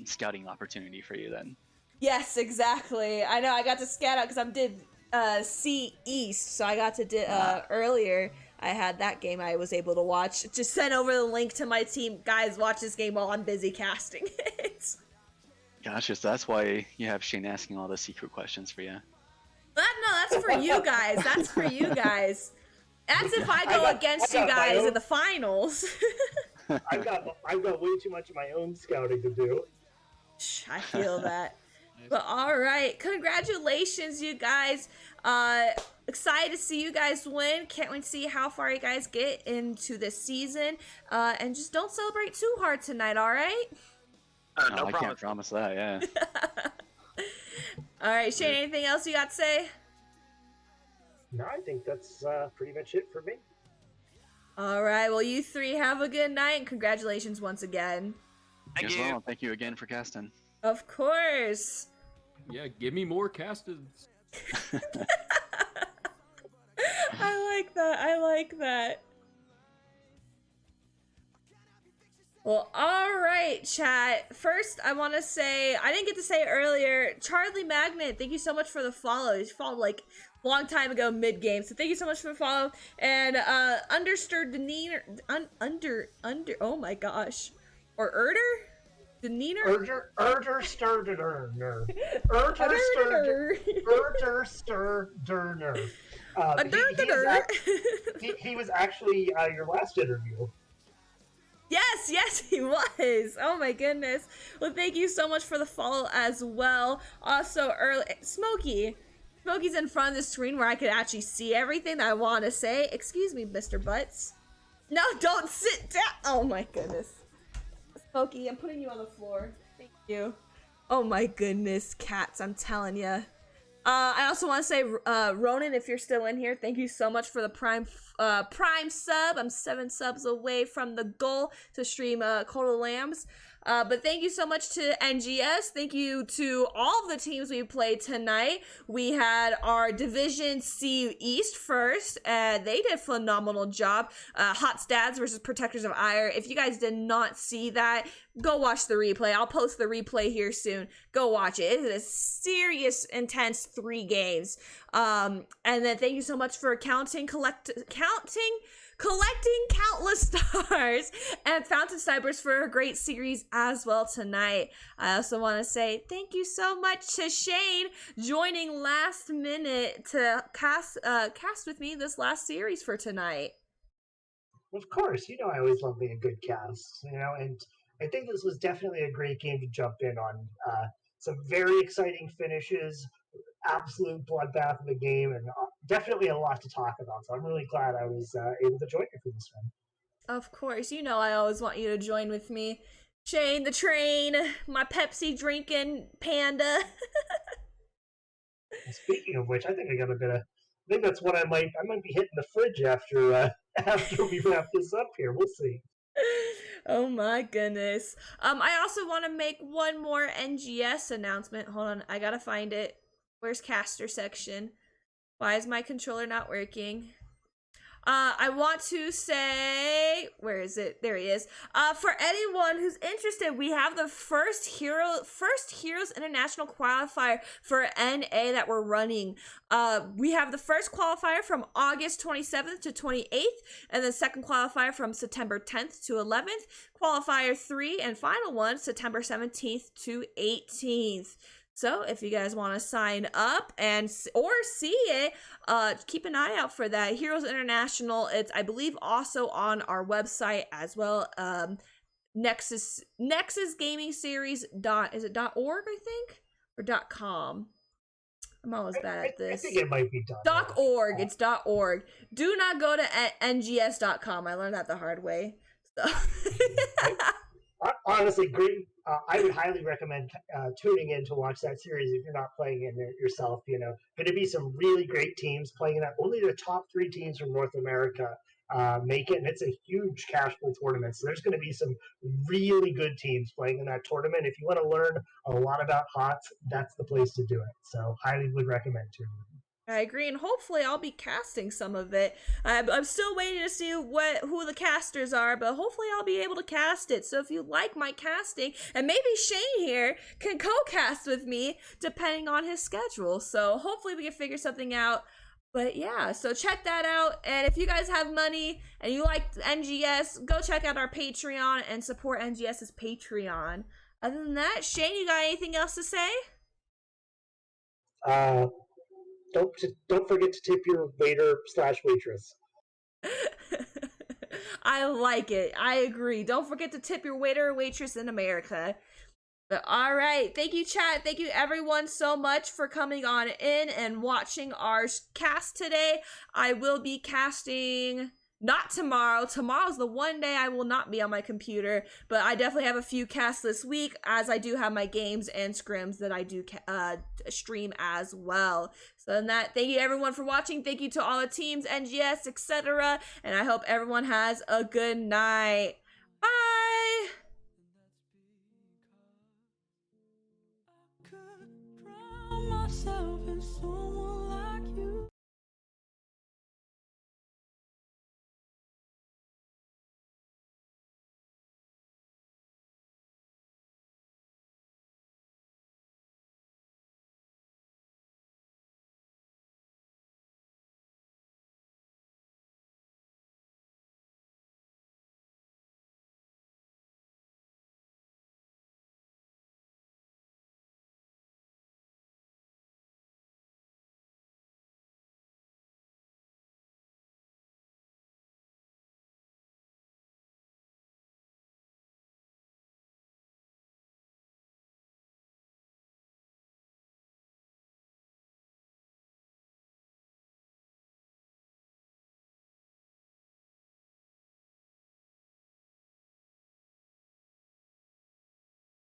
scouting opportunity for you then. Yes, exactly. I know. I got to scout out because I'm Div C East, so I got to earlier. I had that game I was able to watch. Just send over the link to my team. Guys, watch this game while I'm busy casting it. Gotcha. So that's why you have Shane asking all the secret questions for you. No, that's for you guys. That's for you guys. That's if I go against you guys in the finals. I've got way too much of my own scouting to do. I feel that. But all right, congratulations, you guys. Excited to see you guys win. Can't wait to see how far you guys get into this season. And just don't celebrate too hard tonight, all right? No I can't promise that, yeah. All right, Shane, anything else you got to say? No, I think that's pretty much it for me. All right, well, you three have a good night, and congratulations once again. Thank you. Well, thank you again for casting. Of course. Yeah, give me more castings. I like that. I like that. Well, all right, chat. First, I want to say, I didn't get to say it earlier, Charlie Magnet, thank you so much for the follow. He followed like a long time ago mid-game, so thank you so much for the follow. And oh my gosh. Or Erder? Deneener? Erder Sturderner. He was actually your last interview. Yes, he was. Oh my goodness. Well, thank you so much for the follow as well. Also, Smokey's in front of the screen where I could actually see everything that I want to say. Excuse me, Mr. Butts. No, don't sit down. Oh my goodness. Smokey, I'm putting you on the floor. Thank you. Oh my goodness, cats, I'm telling you. I also want to say, Ronan, if you're still in here, thank you so much for the prime sub. I'm 7 subs away from the goal to stream Cold of Lambs. But thank you so much to NGS. Thank you to all of the teams we played tonight. We had our Division C East first. They did a phenomenal job. Hot Stads versus Protectors of Ire. If you guys did not see that, go watch the replay. I'll post the replay here soon. Go watch it. It is a serious, intense 3 games. And then thank you so much for collecting countless stars, and Fountain Snipers for a great series as well tonight. I also want to say thank you so much to Shane joining last minute to cast with me this last series for tonight. Of course, I always love being a good cast, and I think this was definitely a great game to jump in on. Some very exciting finishes, absolute bloodbath of the game, and definitely a lot to talk about. So I'm really glad I was able to join you for this one. Of course, I always want you to join with me. Shane the Train, my Pepsi drinking panda. Speaking of which, I think I think that's what I might be hitting the fridge after we wrap this up here. We'll see. Oh my goodness. I also want to make one more NGS announcement. Hold on, I gotta find it. Where's caster section? Why is my controller not working? I want to say, where is it? There he is. For anyone who's interested, we have the first Heroes International qualifier for NA that we're running. We have the first qualifier from August 27th to 28th, and the second qualifier from September 10th to 11th. Qualifier 3 and final one, September 17th to 18th. So if you guys want to sign up or see it, keep an eye out for that. Heroes International, it's, I believe, also on our website as well. Nexus Gaming Series is it .org, I think, or .com? I'm always bad at this. I think it might be .org. It's .org. Do not go to NGS.com. I learned that the hard way. So. Honestly, great. I would highly recommend tuning in to watch that series if you're not playing it yourself. You know, going to be some really great teams playing that. Only the top 3 teams from North America make it, and it's a huge cash pool tournament. So there's going to be some really good teams playing in that tournament. If you want to learn a lot about HOTS, that's the place to do it. So highly would recommend tuning in. I agree, and hopefully I'll be casting some of it. I'm still waiting to see who the casters are, but hopefully I'll be able to cast it. So if you like my casting, and maybe Shane here can co-cast with me, depending on his schedule. So hopefully we can figure something out. But yeah, so check that out. And if you guys have money and you like NGS, go check out our Patreon and support NGS's Patreon. Other than that, Shane, you got anything else to say? Don't forget to tip your waiter/waitress. I like it. I agree. Don't forget to tip your waiter or waitress in America. But all right. Thank you, chat. Thank you, everyone, so much for coming on in and watching our cast today. I will be casting... not tomorrow. Tomorrow's the one day I will not be on my computer, but I definitely have a few casts this week, as I do have my games and scrims that I do stream as well. So in that, thank you everyone for watching. Thank you to all the teams, NGS, etc. And I hope everyone has a good night. Bye!